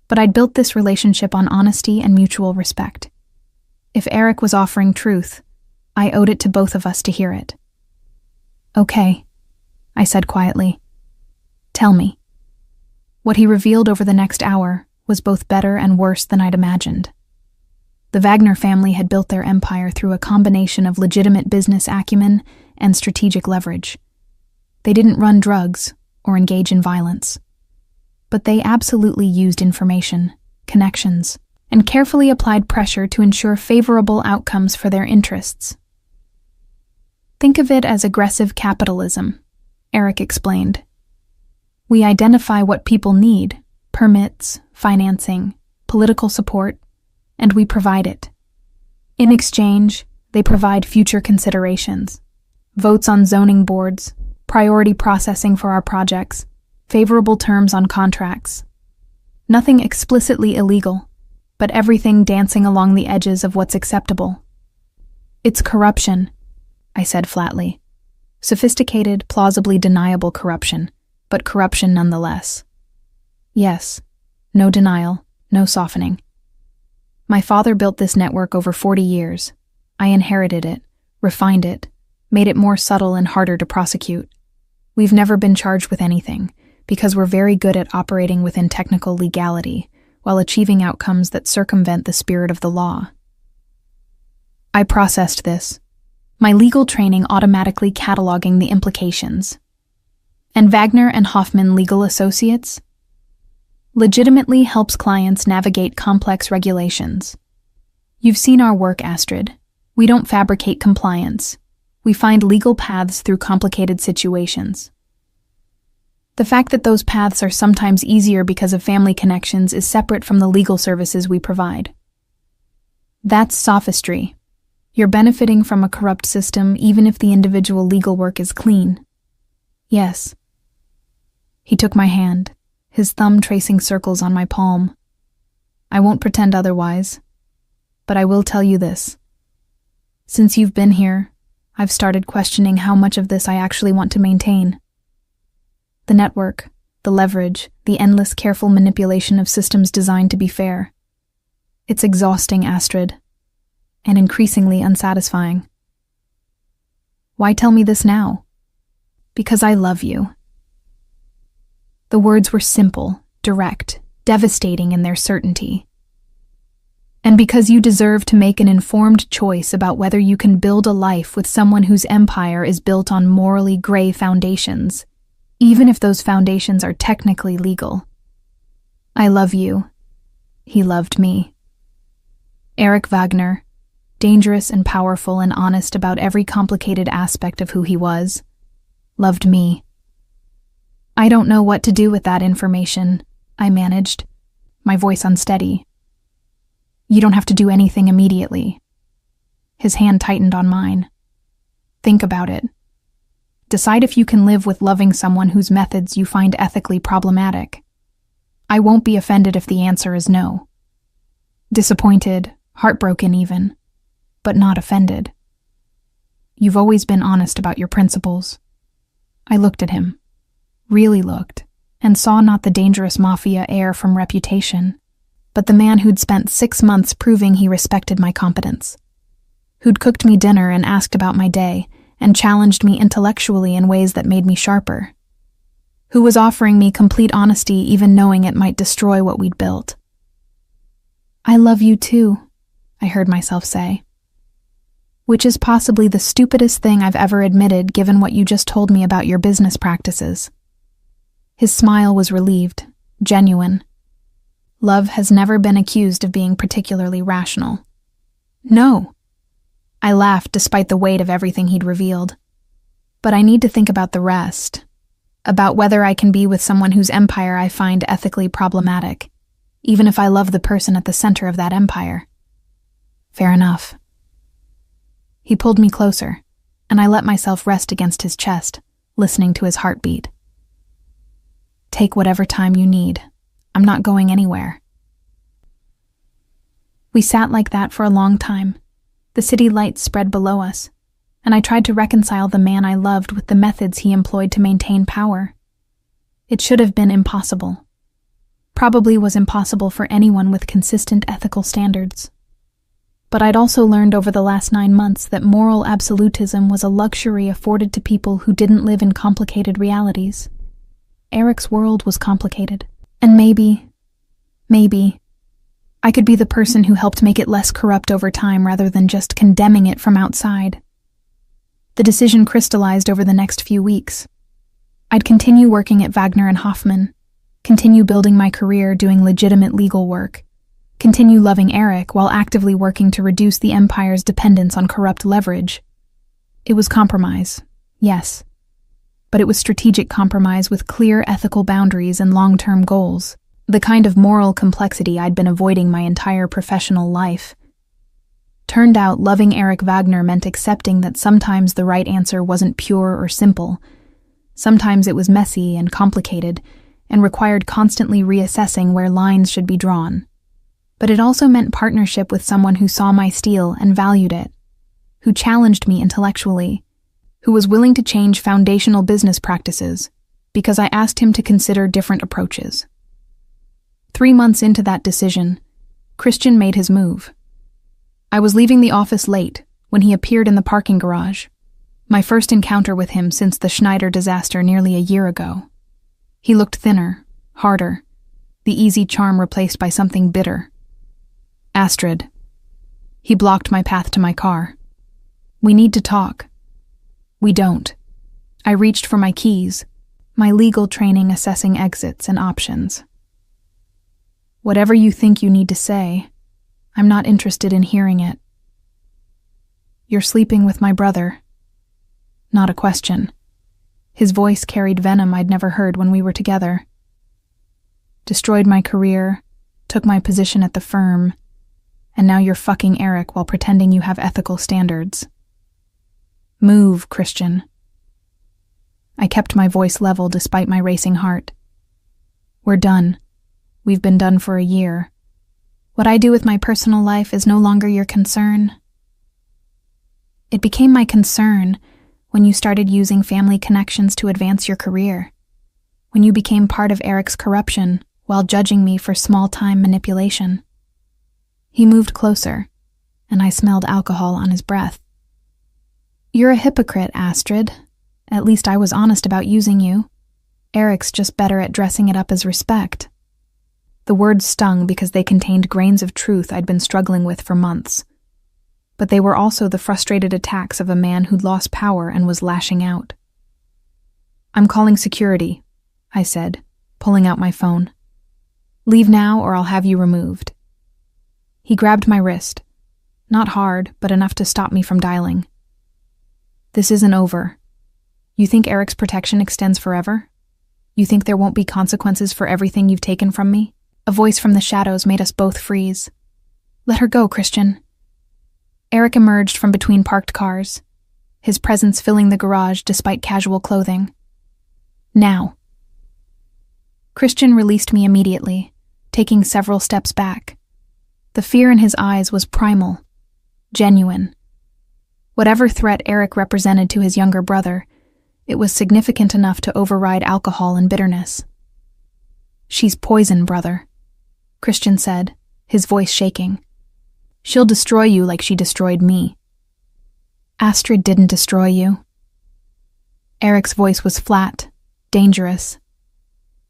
But I'd built this relationship on honesty and mutual respect. If Eric was offering truth, I owed it to both of us to hear it. "Okay," I said quietly. "Tell me." What he revealed over the next hour was both better and worse than I'd imagined. The Wagner family had built their empire through a combination of legitimate business acumen and strategic leverage. They didn't run drugs or engage in violence. But they absolutely used information, connections, and carefully applied pressure to ensure favorable outcomes for their interests. "Think of it as aggressive capitalism," Eric explained. "We identify what people need, permits, financing, political support, and we provide it. In exchange, They provide future considerations, votes on zoning boards, priority processing for our projects, favorable terms on contracts. Nothing explicitly illegal, but everything dancing along the edges of what's acceptable. It's corruption, I said flatly. Sophisticated, plausibly deniable corruption, but corruption nonetheless. Yes, no denial, no softening. My father built this network over 40 years. I inherited it, refined it, made it more subtle and harder to prosecute. We've never been charged with anything, because we're very good at operating within technical legality, while achieving outcomes that circumvent the spirit of the law. I processed this, my legal training automatically cataloging the implications. And Wagner and Hoffman Legal Associates legitimately helps clients navigate complex regulations. You've seen our work, Astrid. We don't fabricate compliance. We find legal paths through complicated situations. The fact that those paths are sometimes easier because of family connections is separate from the legal services we provide. That's sophistry. You're benefiting from a corrupt system even if the individual legal work is clean. Yes. He took my hand, his thumb tracing circles on my palm. I won't pretend otherwise, but I will tell you this. Since you've been here, I've started questioning how much of this I actually want to maintain. The network, the leverage, the endless careful manipulation of systems designed to be fair. It's exhausting, Astrid, and increasingly unsatisfying. Why tell me this now? Because I love you. The words were simple, direct, devastating in their certainty. And because you deserve to make an informed choice about whether you can build a life with someone whose empire is built on morally gray foundations, even if those foundations are technically legal. I love you. He loved me. Eric Wagner, dangerous and powerful and honest about every complicated aspect of who he was, loved me. I don't know what to do with that information, I managed, my voice unsteady. You don't have to do anything immediately. His hand tightened on mine. Think about it. Decide if you can live with loving someone whose methods you find ethically problematic. I won't be offended if the answer is no. Disappointed, heartbroken even, but not offended. You've always been honest about your principles. I looked at him, really looked, and saw not the dangerous Mafia heir from reputation, but the man who'd spent 6 months proving he respected my competence, who'd cooked me dinner and asked about my day, and challenged me intellectually in ways that made me sharper, who was offering me complete honesty even knowing it might destroy what we'd built. I love you too, I heard myself say. Which is possibly the stupidest thing I've ever admitted given what you just told me about your business practices. His smile was relieved, genuine. Love has never been accused of being particularly rational. No. I laughed despite the weight of everything he'd revealed. But I need to think about the rest. About whether I can be with someone whose empire I find ethically problematic, even if I love the person at the center of that empire. Fair enough. He pulled me closer, and I let myself rest against his chest, listening to his heartbeat. Take whatever time you need. I'm not going anywhere. We sat like that for a long time. The city lights spread below us, and I tried to reconcile the man I loved with the methods he employed to maintain power. It should have been impossible. Probably was impossible for anyone with consistent ethical standards. But I'd also learned over the last 9 months that moral absolutism was a luxury afforded to people who didn't live in complicated realities. Eric's world was complicated, and maybe, I could be the person who helped make it less corrupt over time rather than just condemning it from outside. The decision crystallized over the next few weeks. I'd continue working at Wagner and Hoffman, continue building my career doing legitimate legal work, continue loving Eric while actively working to reduce the empire's dependence on corrupt leverage. It was compromise, yes, but it was strategic compromise with clear ethical boundaries and long-term goals, the kind of moral complexity I'd been avoiding my entire professional life. Turned out loving Eric Wagner meant accepting that sometimes the right answer wasn't pure or simple. Sometimes it was messy and complicated and required constantly reassessing where lines should be drawn. But it also meant partnership with someone who saw my steel and valued it, who challenged me intellectually, who was willing to change foundational business practices because I asked him to consider different approaches. 3 months into that decision, Christian made his move. I was leaving the office late when he appeared in the parking garage, my first encounter with him since the Schneider disaster nearly a year ago. He looked thinner, harder, the easy charm replaced by something bitter. Astrid. He blocked my path to my car. We need to talk. We don't. I reached for my keys, my legal training assessing exits and options. Whatever you think you need to say, I'm not interested in hearing it. You're sleeping with my brother. Not a question. His voice carried venom I'd never heard when we were together. Destroyed my career, took my position at the firm, and now you're fucking Eric while pretending you have ethical standards. Move, Christian. I kept my voice level despite my racing heart. We're done. We've been done for a year. What I do with my personal life is no longer your concern. It became my concern when you started using family connections to advance your career, when you became part of Eric's corruption while judging me for small-time manipulation. He moved closer, and I smelled alcohol on his breath. You're a hypocrite, Astrid. At least I was honest about using you. Eric's just better at dressing it up as respect. The words stung because they contained grains of truth I'd been struggling with for months. But they were also the frustrated attacks of a man who'd lost power and was lashing out. I'm calling security, I said, pulling out my phone. Leave now or I'll have you removed. He grabbed my wrist. Not hard, but enough to stop me from dialing. This isn't over. You think Eric's protection extends forever? You think there won't be consequences for everything you've taken from me? A voice from the shadows made us both freeze. Let her go, Christian. Eric emerged from between parked cars, his presence filling the garage despite casual clothing. Now. Christian released me immediately, taking several steps back. The fear in his eyes was primal, genuine. Whatever threat Eric represented to his younger brother, it was significant enough to override alcohol and bitterness. She's poison, brother, Christian said, his voice shaking. She'll destroy you like she destroyed me. Astrid didn't destroy you. Eric's voice was flat, dangerous.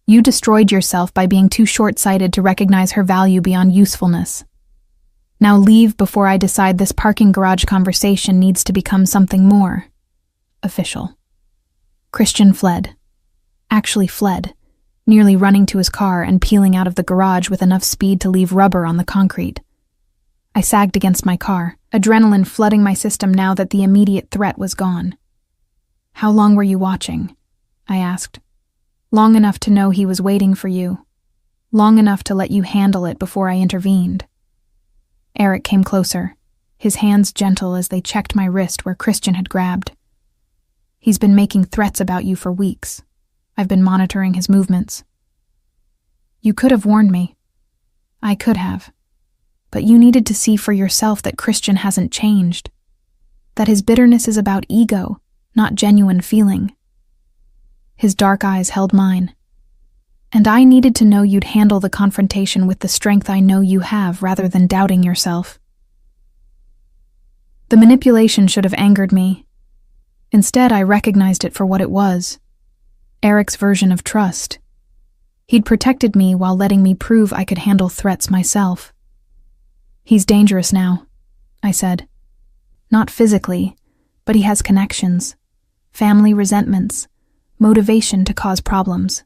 You destroyed yourself by being too short-sighted to recognize her value beyond usefulness. Now leave before I decide this parking garage conversation needs to become something more official. Christian fled. Actually fled, nearly running to his car and peeling out of the garage with enough speed to leave rubber on the concrete. I sagged against my car, adrenaline flooding my system now that the immediate threat was gone. How long were you watching? I asked. Long enough to know he was waiting for you. Long enough to let you handle it before I intervened. Eric came closer, his hands gentle as they checked my wrist where Christian had grabbed. He's been making threats about you for weeks. I've been monitoring his movements. You could have warned me. I could have. But you needed to see for yourself that Christian hasn't changed. That his bitterness is about ego, not genuine feeling. His dark eyes held mine. And I needed to know you'd handle the confrontation with the strength I know you have rather than doubting yourself. The manipulation should have angered me. Instead, I recognized it for what it was. Eric's version of trust. He'd protected me while letting me prove I could handle threats myself. He's dangerous now, I said. Not physically, but he has connections, family resentments, motivation to cause problems.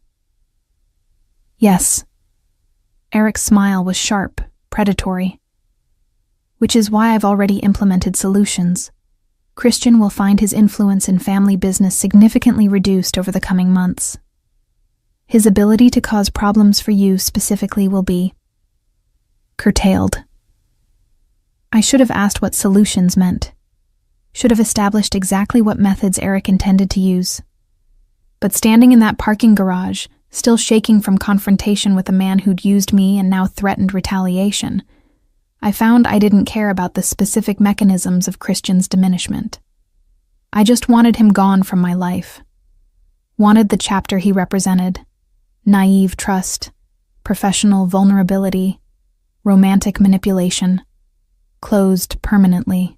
Yes. Eric's smile was sharp, predatory. Which is why I've already implemented solutions. Christian will find his influence in family business significantly reduced over the coming months. His ability to cause problems for you specifically will be curtailed. I should have asked what solutions meant. Should have established exactly what methods Eric intended to use. But standing in that parking garage, still shaking from confrontation with a man who'd used me and now threatened retaliation, I found I didn't care about the specific mechanisms of Christian's diminishment. I just wanted him gone from my life. Wanted the chapter he represented: naive trust, professional vulnerability, romantic manipulation, closed permanently.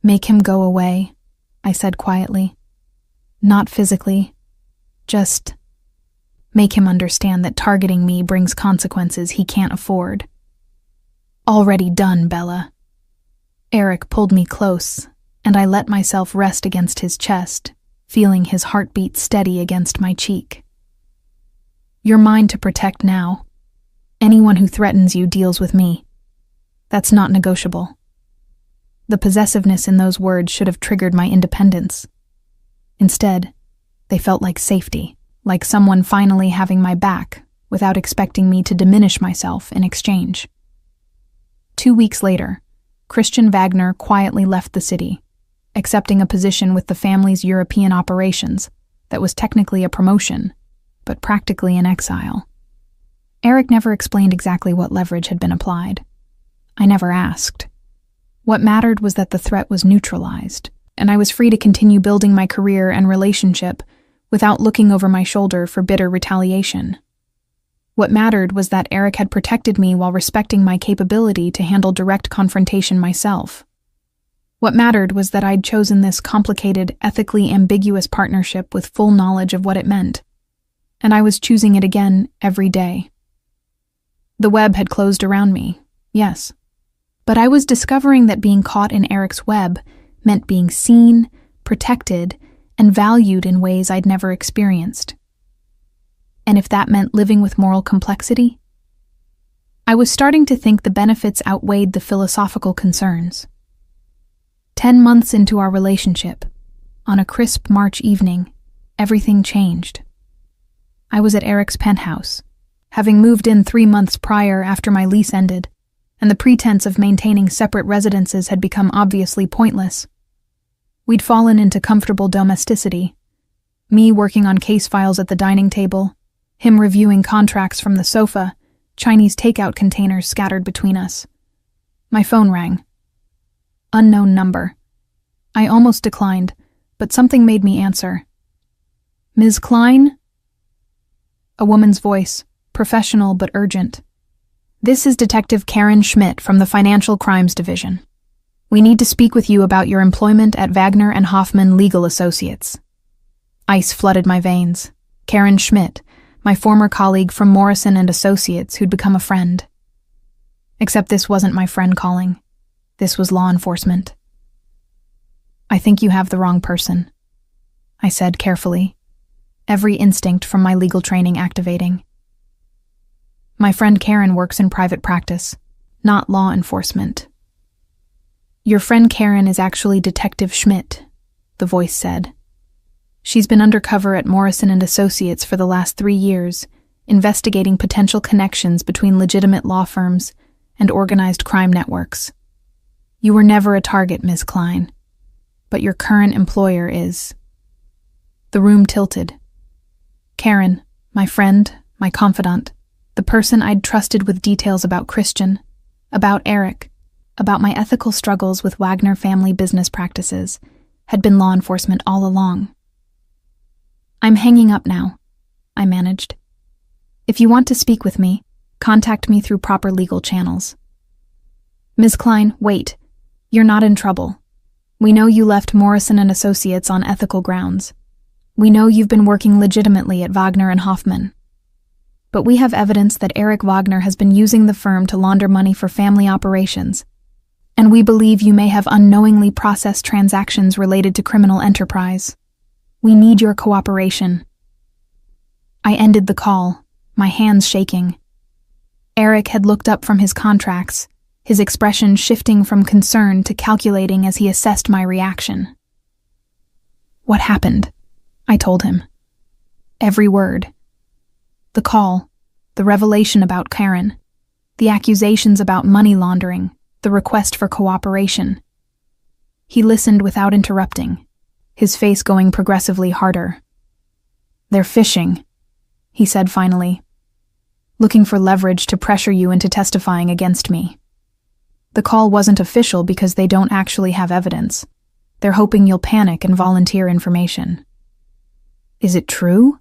Make him go away, I said quietly. Not physically, just make him understand that targeting me brings consequences he can't afford. Already done, Bella. Eric pulled me close, and I let myself rest against his chest, feeling his heartbeat steady against my cheek. You're mine to protect now. Anyone who threatens you deals with me. That's not negotiable. The possessiveness in those words should have triggered my independence. Instead, they felt like safety, like someone finally having my back without expecting me to diminish myself in exchange. 2 weeks later, Christian Wagner quietly left the city, accepting a position with the family's European operations that was technically a promotion, but practically an exile. Eric never explained exactly what leverage had been applied. I never asked. What mattered was that the threat was neutralized, and I was free to continue building my career and relationship without looking over my shoulder for bitter retaliation. What mattered was that Eric had protected me while respecting my capability to handle direct confrontation myself. What mattered was that I'd chosen this complicated, ethically ambiguous partnership with full knowledge of what it meant, and I was choosing it again every day. The web had closed around me, yes, but I was discovering that being caught in Eric's web meant being seen, protected, and valued in ways I'd never experienced. And if that meant living with moral complexity, I was starting to think the benefits outweighed the philosophical concerns. 10 months into our relationship, on a crisp March evening, everything changed. I was at Eric's penthouse, having moved in 3 months prior after my lease ended, and the pretense of maintaining separate residences had become obviously pointless. We'd fallen into comfortable domesticity, me working on case files at the dining table, him reviewing contracts from the sofa, Chinese takeout containers scattered between us. My phone rang. Unknown number. I almost declined, but something made me answer. Ms. Klein? A woman's voice, professional but urgent. This is Detective Karen Schmidt from the Financial Crimes Division. We need to speak with you about your employment at Wagner and Hoffman Legal Associates. Ice flooded my veins. Karen Schmidt, my former colleague from Morrison and Associates who'd become a friend. Except this wasn't my friend calling. This was law enforcement. I think you have the wrong person, I said carefully, every instinct from my legal training activating. My friend Karen works in private practice, not law enforcement. Your friend Karen is actually Detective Schmidt, the voice said. She's been undercover at Morrison and Associates for the last 3 years, investigating potential connections between legitimate law firms and organized crime networks. You were never a target, Ms. Klein, but your current employer is. The room tilted. Karen, my friend, my confidant, the person I'd trusted with details about Christian, about Eric, about my ethical struggles with Wagner family business practices, had been law enforcement all along. I'm hanging up now, I managed. If you want to speak with me, contact me through proper legal channels. Ms. Klein, wait. You're not in trouble. We know you left Morrison and Associates on ethical grounds. We know you've been working legitimately at Wagner and Hoffman. But we have evidence that Eric Wagner has been using the firm to launder money for family operations, and we believe you may have unknowingly processed transactions related to criminal enterprise. We need your cooperation. I ended the call, my hands shaking. Eric had looked up from his contracts, his expression shifting from concern to calculating as he assessed my reaction. What happened? I told him. Every word. The call, the revelation about Karen, the accusations about money laundering, the request for cooperation. He listened without interrupting, his face going progressively harder. "They're fishing," he said finally, "looking for leverage to pressure you into testifying against me. The call wasn't official because they don't actually have evidence. They're hoping you'll panic and volunteer information." "Is it true?"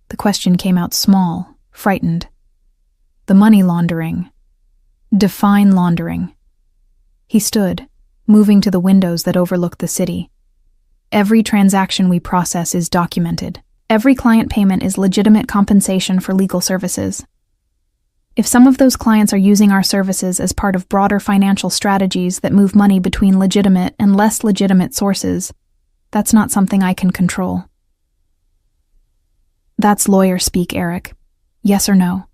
The question came out small, frightened. "The money laundering. Define laundering." He stood, moving to the windows that overlooked the city. "Every transaction we process is documented. Every client payment is legitimate compensation for legal services. If some of those clients are using our services as part of broader financial strategies that move money between legitimate and less legitimate sources, that's not something I can control." "That's lawyer speak, Eric. Yes or no?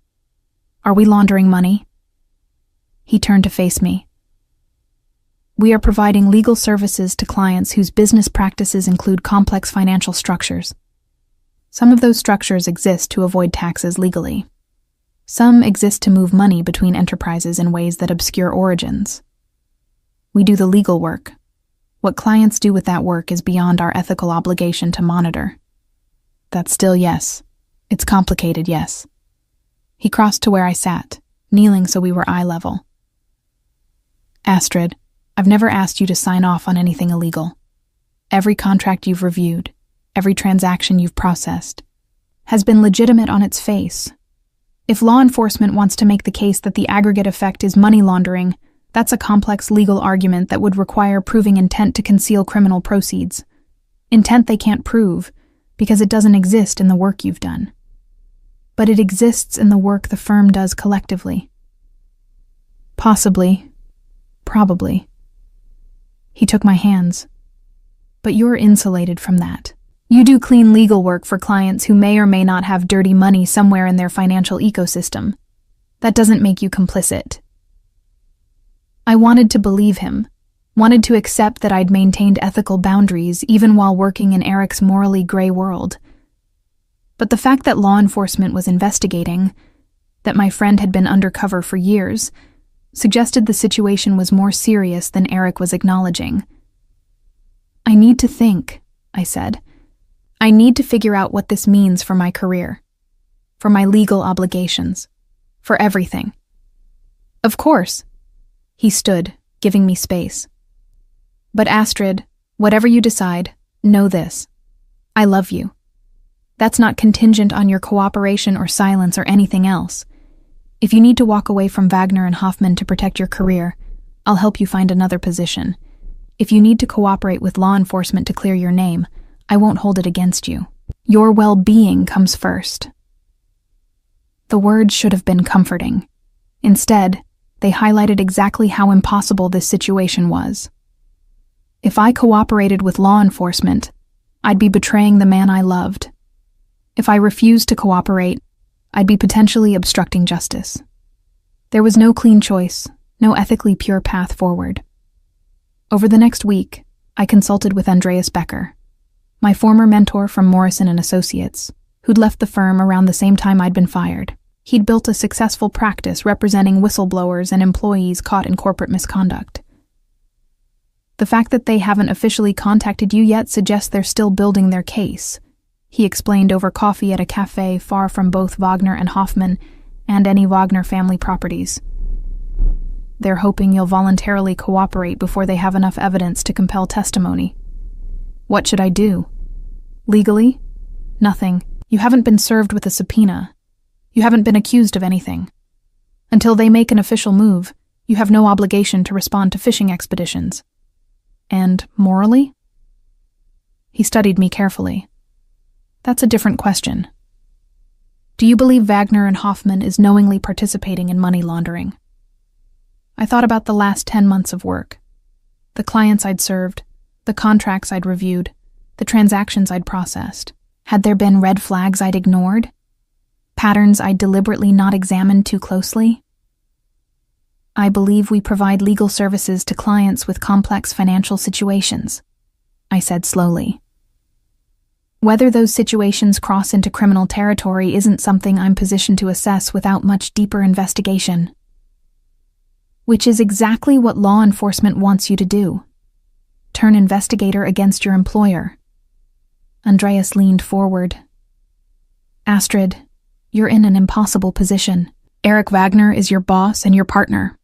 Are we laundering money?" He turned to face me. "We are providing legal services to clients whose business practices include complex financial structures. Some of those structures exist to avoid taxes legally. Some exist to move money between enterprises in ways that obscure origins. We do the legal work. What clients do with that work is beyond our ethical obligation to monitor." "That's still yes. It's complicated, yes." He crossed to where I sat, kneeling so we were eye level. "Astrid, I've never asked you to sign off on anything illegal. Every contract you've reviewed, every transaction you've processed, has been legitimate on its face. If law enforcement wants to make the case that the aggregate effect is money laundering, that's a complex legal argument that would require proving intent to conceal criminal proceeds. Intent they can't prove, because it doesn't exist in the work you've done. But it exists in the work the firm does collectively." "Possibly. Probably." He took my hands. "But you're insulated from that. You do clean legal work for clients who may or may not have dirty money somewhere in their financial ecosystem. That doesn't make you complicit." I wanted to believe him, wanted to accept that I'd maintained ethical boundaries even while working in Eric's morally gray world. But the fact that law enforcement was investigating, that my friend had been undercover for years, suggested the situation was more serious than Eric was acknowledging. "I need to think," I said. "I need to figure out what this means for my career, for my legal obligations, for everything." "Of course." He stood, giving me space. "But Astrid, whatever you decide, know this. I love you. That's not contingent on your cooperation or silence or anything else. If you need to walk away from Wagner and Hoffman to protect your career, I'll help you find another position. If you need to cooperate with law enforcement to clear your name, I won't hold it against you. Your well-being comes first." The words should have been comforting. Instead, they highlighted exactly how impossible this situation was. If I cooperated with law enforcement, I'd be betraying the man I loved. If I refused to cooperate, I'd be potentially obstructing justice. There was no clean choice, no ethically pure path forward. Over the next week, I consulted with Andreas Becker, my former mentor from Morrison & Associates, who'd left the firm around the same time I'd been fired. He'd built a successful practice representing whistleblowers and employees caught in corporate misconduct. "The fact that they haven't officially contacted you yet suggests they're still building their case," he explained over coffee at a cafe far from both Wagner and Hoffman and any Wagner family properties. "They're hoping you'll voluntarily cooperate before they have enough evidence to compel testimony." "What should I do?" "Legally? Nothing. You haven't been served with a subpoena. You haven't been accused of anything. Until they make an official move, you have no obligation to respond to fishing expeditions." "And morally?" He studied me carefully. "That's a different question. Do you believe Wagner and Hoffman is knowingly participating in money laundering?" I thought about the last 10 months of work. The clients I'd served, the contracts I'd reviewed, the transactions I'd processed. Had there been red flags I'd ignored? Patterns I'd deliberately not examined too closely? "I believe we provide legal services to clients with complex financial situations," I said slowly. "Whether those situations cross into criminal territory isn't something I'm positioned to assess without much deeper investigation." which is exactly what law enforcement wants you to do. Turn investigator against your employer. Andreas leaned forward. Astrid, you're in an impossible position. Eric Wagner is your boss and your partner.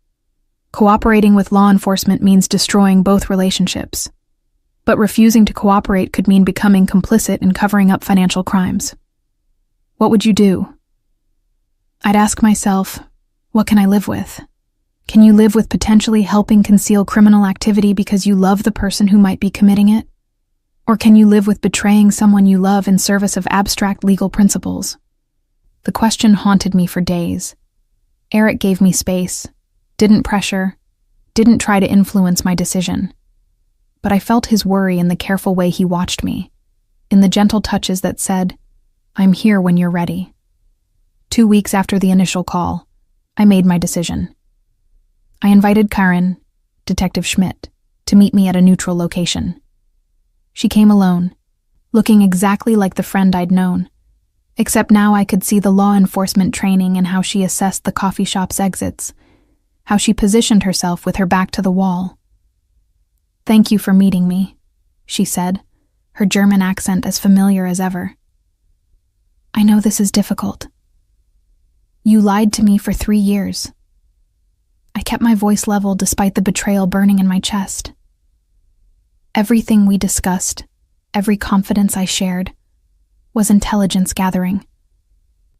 Cooperating with law enforcement means destroying both relationships. But refusing to cooperate could mean becoming complicit in covering up financial crimes. What would you do? I'd ask myself, what can I live with? Can you live with potentially helping conceal criminal activity because you love the person who might be committing it? Or can you live with betraying someone you love in service of abstract legal principles? The question haunted me for days. Eric gave me space, didn't pressure, didn't try to influence my decision. But I felt his worry in the careful way he watched me, in the gentle touches that said, I'm here when you're ready. 2 weeks after the initial call, I made my decision. I invited Karen, Detective Schmidt, to meet me at a neutral location. She came alone, looking exactly like the friend I'd known, except now I could see the law enforcement training and how she assessed the coffee shop's exits, how she positioned herself with her back to the wall. Thank you for meeting me, she said, her German accent as familiar as ever. I know this is difficult. You lied to me for 3 years. I kept my voice level despite the betrayal burning in my chest. Everything we discussed, every confidence I shared, was intelligence gathering.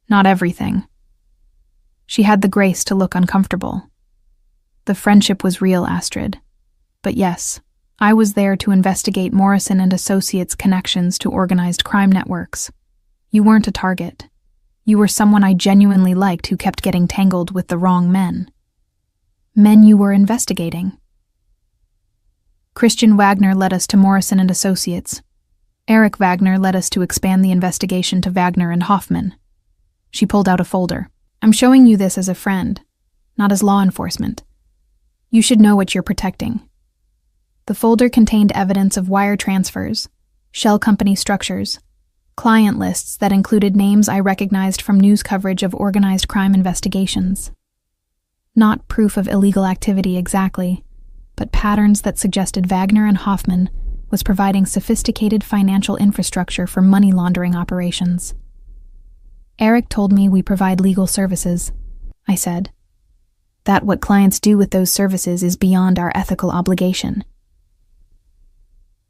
Not everything. She had the grace to look uncomfortable. The friendship was real, Astrid. But yes, I was there to investigate Morrison and Associates' connections to organized crime networks. You weren't a target. You were someone I genuinely liked who kept getting tangled with the wrong men. Men you were investigating. Christian Wagner led us to Morrison and Associates. Eric Wagner led us to expand the investigation to Wagner and Hoffman. She pulled out a folder. I'm showing you this as a friend, not as law enforcement. You should know what you're protecting. The folder contained evidence of wire transfers, shell company structures, client lists that included names I recognized from news coverage of organized crime investigations. Not proof of illegal activity exactly, but patterns that suggested Wagner and Hoffman was providing sophisticated financial infrastructure for money laundering operations. Eric told me we provide legal services, I said. That what clients do with those services is beyond our ethical obligation.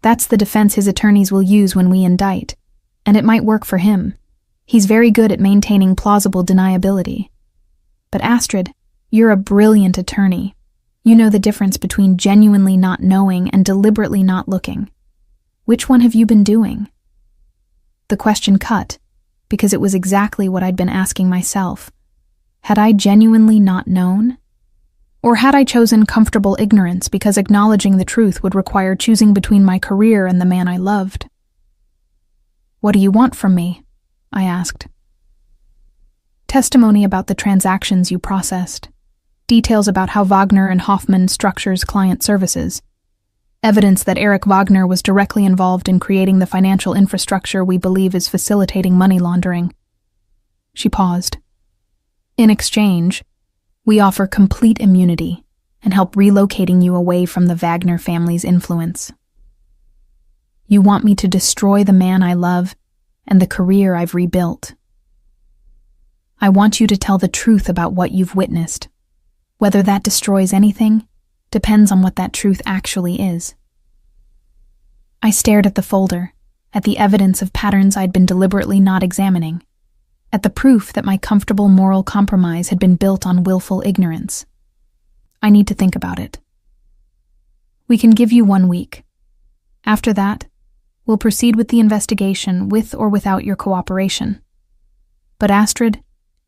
That's the defense his attorneys will use when we indict, and it might work for him. He's very good at maintaining plausible deniability. But Astrid, you're a brilliant attorney. You know the difference between genuinely not knowing and deliberately not looking. Which one have you been doing? The question cut, because it was exactly what I'd been asking myself. Had I genuinely not known? Or had I chosen comfortable ignorance because acknowledging the truth would require choosing between my career and the man I loved? What do you want from me? I asked. Testimony about the transactions you processed. Details about how Wagner and Hoffman structures client services. Evidence that Eric Wagner was directly involved in creating the financial infrastructure we believe is facilitating money laundering. She paused. In exchange, we offer complete immunity and help relocating you away from the Wagner family's influence. You want me to destroy the man I love and the career I've rebuilt. I want you to tell the truth about what you've witnessed. Whether that destroys anything depends on what that truth actually is. I stared at the folder, at the evidence of patterns I'd been deliberately not examining, at the proof that my comfortable moral compromise had been built on willful ignorance. I need to think about it. We can give you 1 week. After that, we'll proceed with the investigation with or without your cooperation. But Astrid,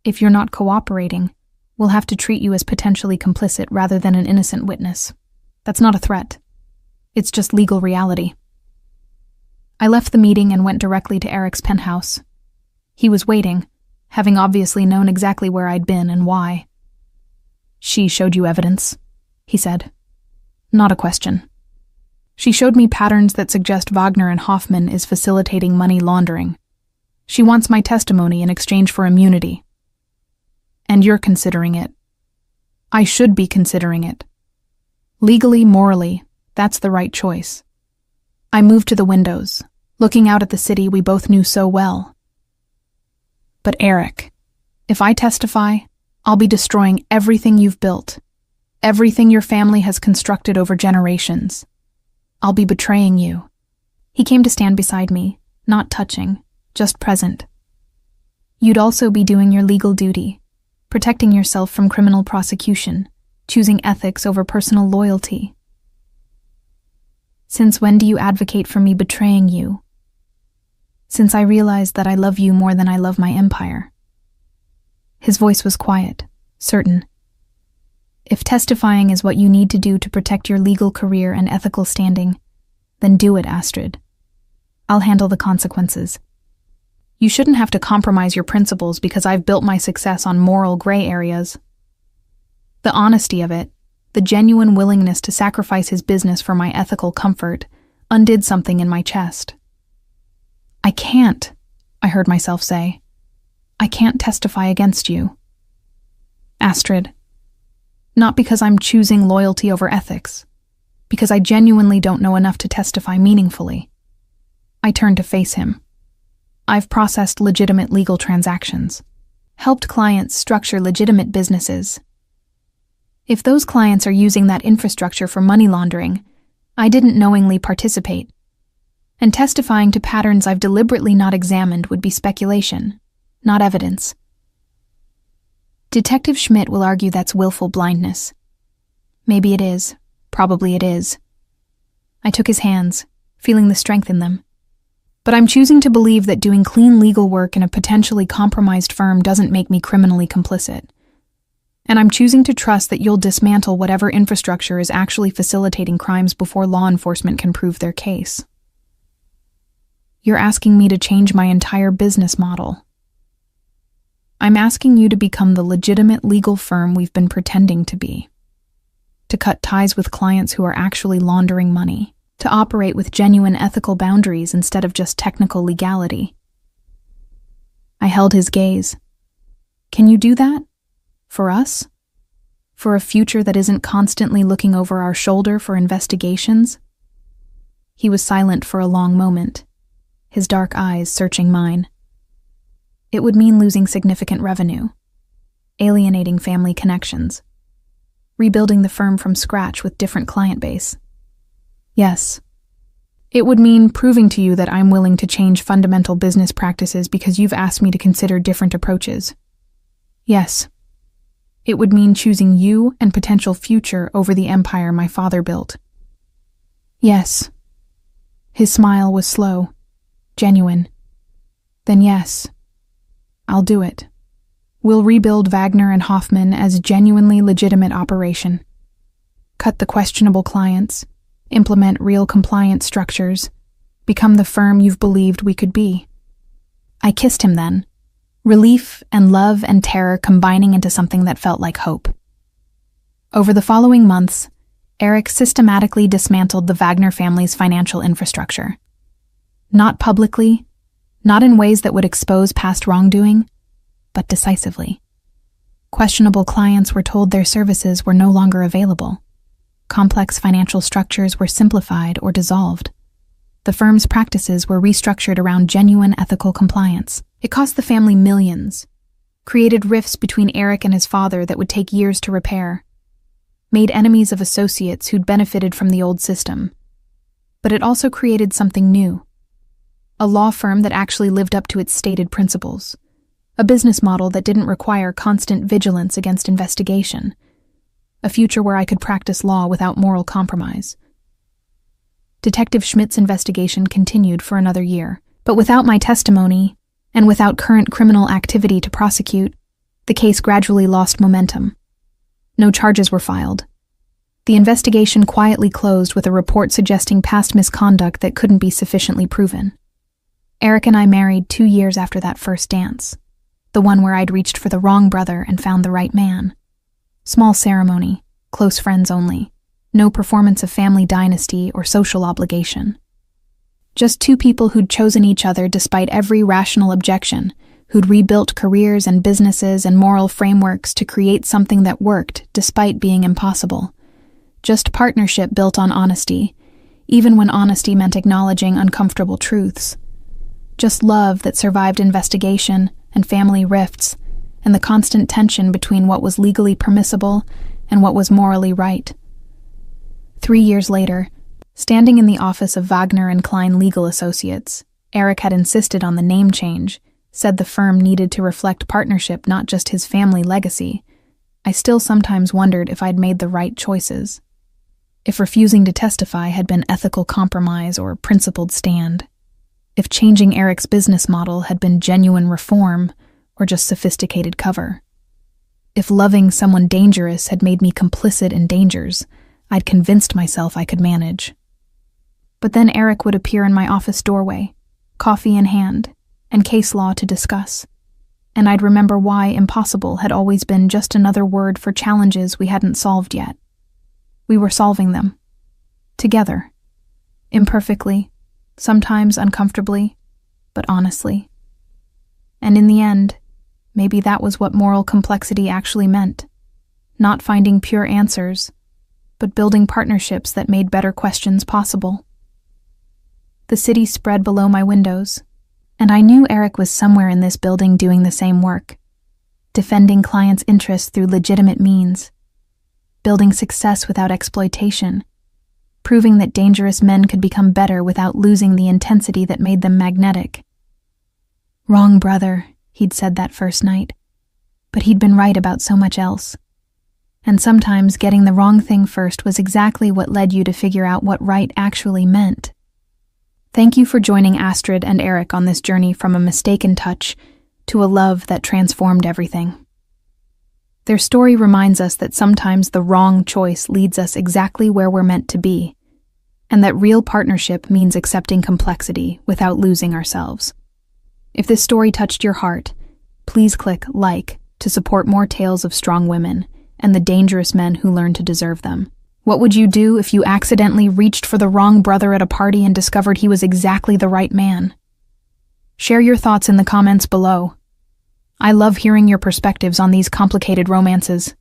if you're not cooperating, we'll have to treat you as potentially complicit rather than an innocent witness. That's not a threat. It's just legal reality. I left the meeting and went directly to Eric's penthouse. He was waiting, having obviously known exactly where I'd been and why. She showed you evidence, he said. Not a question. She showed me patterns that suggest Wagner and Hoffman is facilitating money laundering. She wants my testimony in exchange for immunity. And you're considering it. I should be considering it. Legally, morally, that's the right choice. I moved to the windows, looking out at the city we both knew so well. But Eric, if I testify, I'll be destroying everything you've built, everything your family has constructed over generations. I'll be betraying you. He came to stand beside me, not touching, just present. You'd also be doing your legal duty, protecting yourself from criminal prosecution, choosing ethics over personal loyalty. Since when do you advocate for me betraying you? Since I realized that I love you more than I love my empire. His voice was quiet, certain. If testifying is what you need to do to protect your legal career and ethical standing, then do it, Astrid. I'll handle the consequences. You shouldn't have to compromise your principles because I've built my success on moral gray areas. The honesty of it, the genuine willingness to sacrifice his business for my ethical comfort, undid something in my chest. I can't, I heard myself say. I can't testify against you. Astrid, not because I'm choosing loyalty over ethics, because I genuinely don't know enough to testify meaningfully. I turned to face him. I've processed legitimate legal transactions, helped clients structure legitimate businesses. If those clients are using that infrastructure for money laundering, I didn't knowingly participate. And testifying to patterns I've deliberately not examined would be speculation, not evidence. Detective Schmidt will argue that's willful blindness. Maybe it is. Probably it is. I took his hands, feeling the strength in them. But I'm choosing to believe that doing clean legal work in a potentially compromised firm doesn't make me criminally complicit. And I'm choosing to trust that you'll dismantle whatever infrastructure is actually facilitating crimes before law enforcement can prove their case. You're asking me to change my entire business model. I'm asking you to become the legitimate legal firm we've been pretending to be. To cut ties with clients who are actually laundering money. To operate with genuine ethical boundaries instead of just technical legality. I held his gaze. Can you do that? For us? For a future that isn't constantly looking over our shoulder for investigations? He was silent for a long moment, his dark eyes searching mine. It would mean losing significant revenue, alienating family connections, rebuilding the firm from scratch with different client base. Yes. It would mean proving to you that I'm willing to change fundamental business practices because you've asked me to consider different approaches. Yes. It would mean choosing you and potential future over the empire my father built. Yes. His smile was slow, genuine. Then yes, I'll do it. We'll rebuild Wagner and Hoffman as a genuinely legitimate operation. Cut the questionable clients. Implement real compliance structures, become the firm you've believed we could be. I kissed him then, relief and love and terror combining into something that felt like hope. Over the following months, Eric systematically dismantled the Wagner family's financial infrastructure. Not publicly, not in ways that would expose past wrongdoing, but decisively. Questionable clients were told their services were no longer available. Complex financial structures were simplified or dissolved. The firm's practices were restructured around genuine ethical compliance. It cost the family millions, created rifts between Eric and his father that would take years to repair, made enemies of associates who'd benefited from the old system. But it also created something new. A law firm that actually lived up to its stated principles. A business model that didn't require constant vigilance against investigation. A future where I could practice law without moral compromise. Detective Schmidt's investigation continued for another year, but without my testimony, and without current criminal activity to prosecute, the case gradually lost momentum. No charges were filed. The investigation quietly closed with a report suggesting past misconduct that couldn't be sufficiently proven. Eric and I married 2 years after that first dance, the one where I'd reached for the wrong brother and found the right man. Small ceremony, close friends only, no performance of family dynasty or social obligation. Just two people who'd chosen each other despite every rational objection, who'd rebuilt careers and businesses and moral frameworks to create something that worked despite being impossible. Just partnership built on honesty, even when honesty meant acknowledging uncomfortable truths. Just love that survived investigation and family rifts, and the constant tension between what was legally permissible and what was morally right. 3 years later, standing in the office of Wagner and Klein Legal Associates, Eric had insisted on the name change, said the firm needed to reflect partnership, not just his family legacy. I still sometimes wondered if I'd made the right choices. If refusing to testify had been ethical compromise or principled stand. If changing Eric's business model had been genuine reform or just sophisticated cover. If loving someone dangerous had made me complicit in dangers I'd convinced myself I could manage. But then Eric would appear in my office doorway, coffee in hand, and case law to discuss. And I'd remember why impossible had always been just another word for challenges we hadn't solved yet. We were solving them. Together. Imperfectly, sometimes uncomfortably, but honestly. And in the end, maybe that was what moral complexity actually meant. Not finding pure answers, but building partnerships that made better questions possible. The city spread below my windows, and I knew Eric was somewhere in this building doing the same work, defending clients' interests through legitimate means, building success without exploitation, proving that dangerous men could become better without losing the intensity that made them magnetic. Wrong brother, he'd said that first night, but he'd been right about so much else. And sometimes getting the wrong thing first was exactly what led you to figure out what right actually meant. Thank you for joining Astrid and Eric on this journey from a mistaken touch to a love that transformed everything. Their story reminds us that sometimes the wrong choice leads us exactly where we're meant to be, and that real partnership means accepting complexity without losing ourselves. If this story touched your heart, please click like to support more tales of strong women and the dangerous men who learn to deserve them. What would you do if you accidentally reached for the wrong brother at a party and discovered he was exactly the right man? Share your thoughts in the comments below. I love hearing your perspectives on these complicated romances.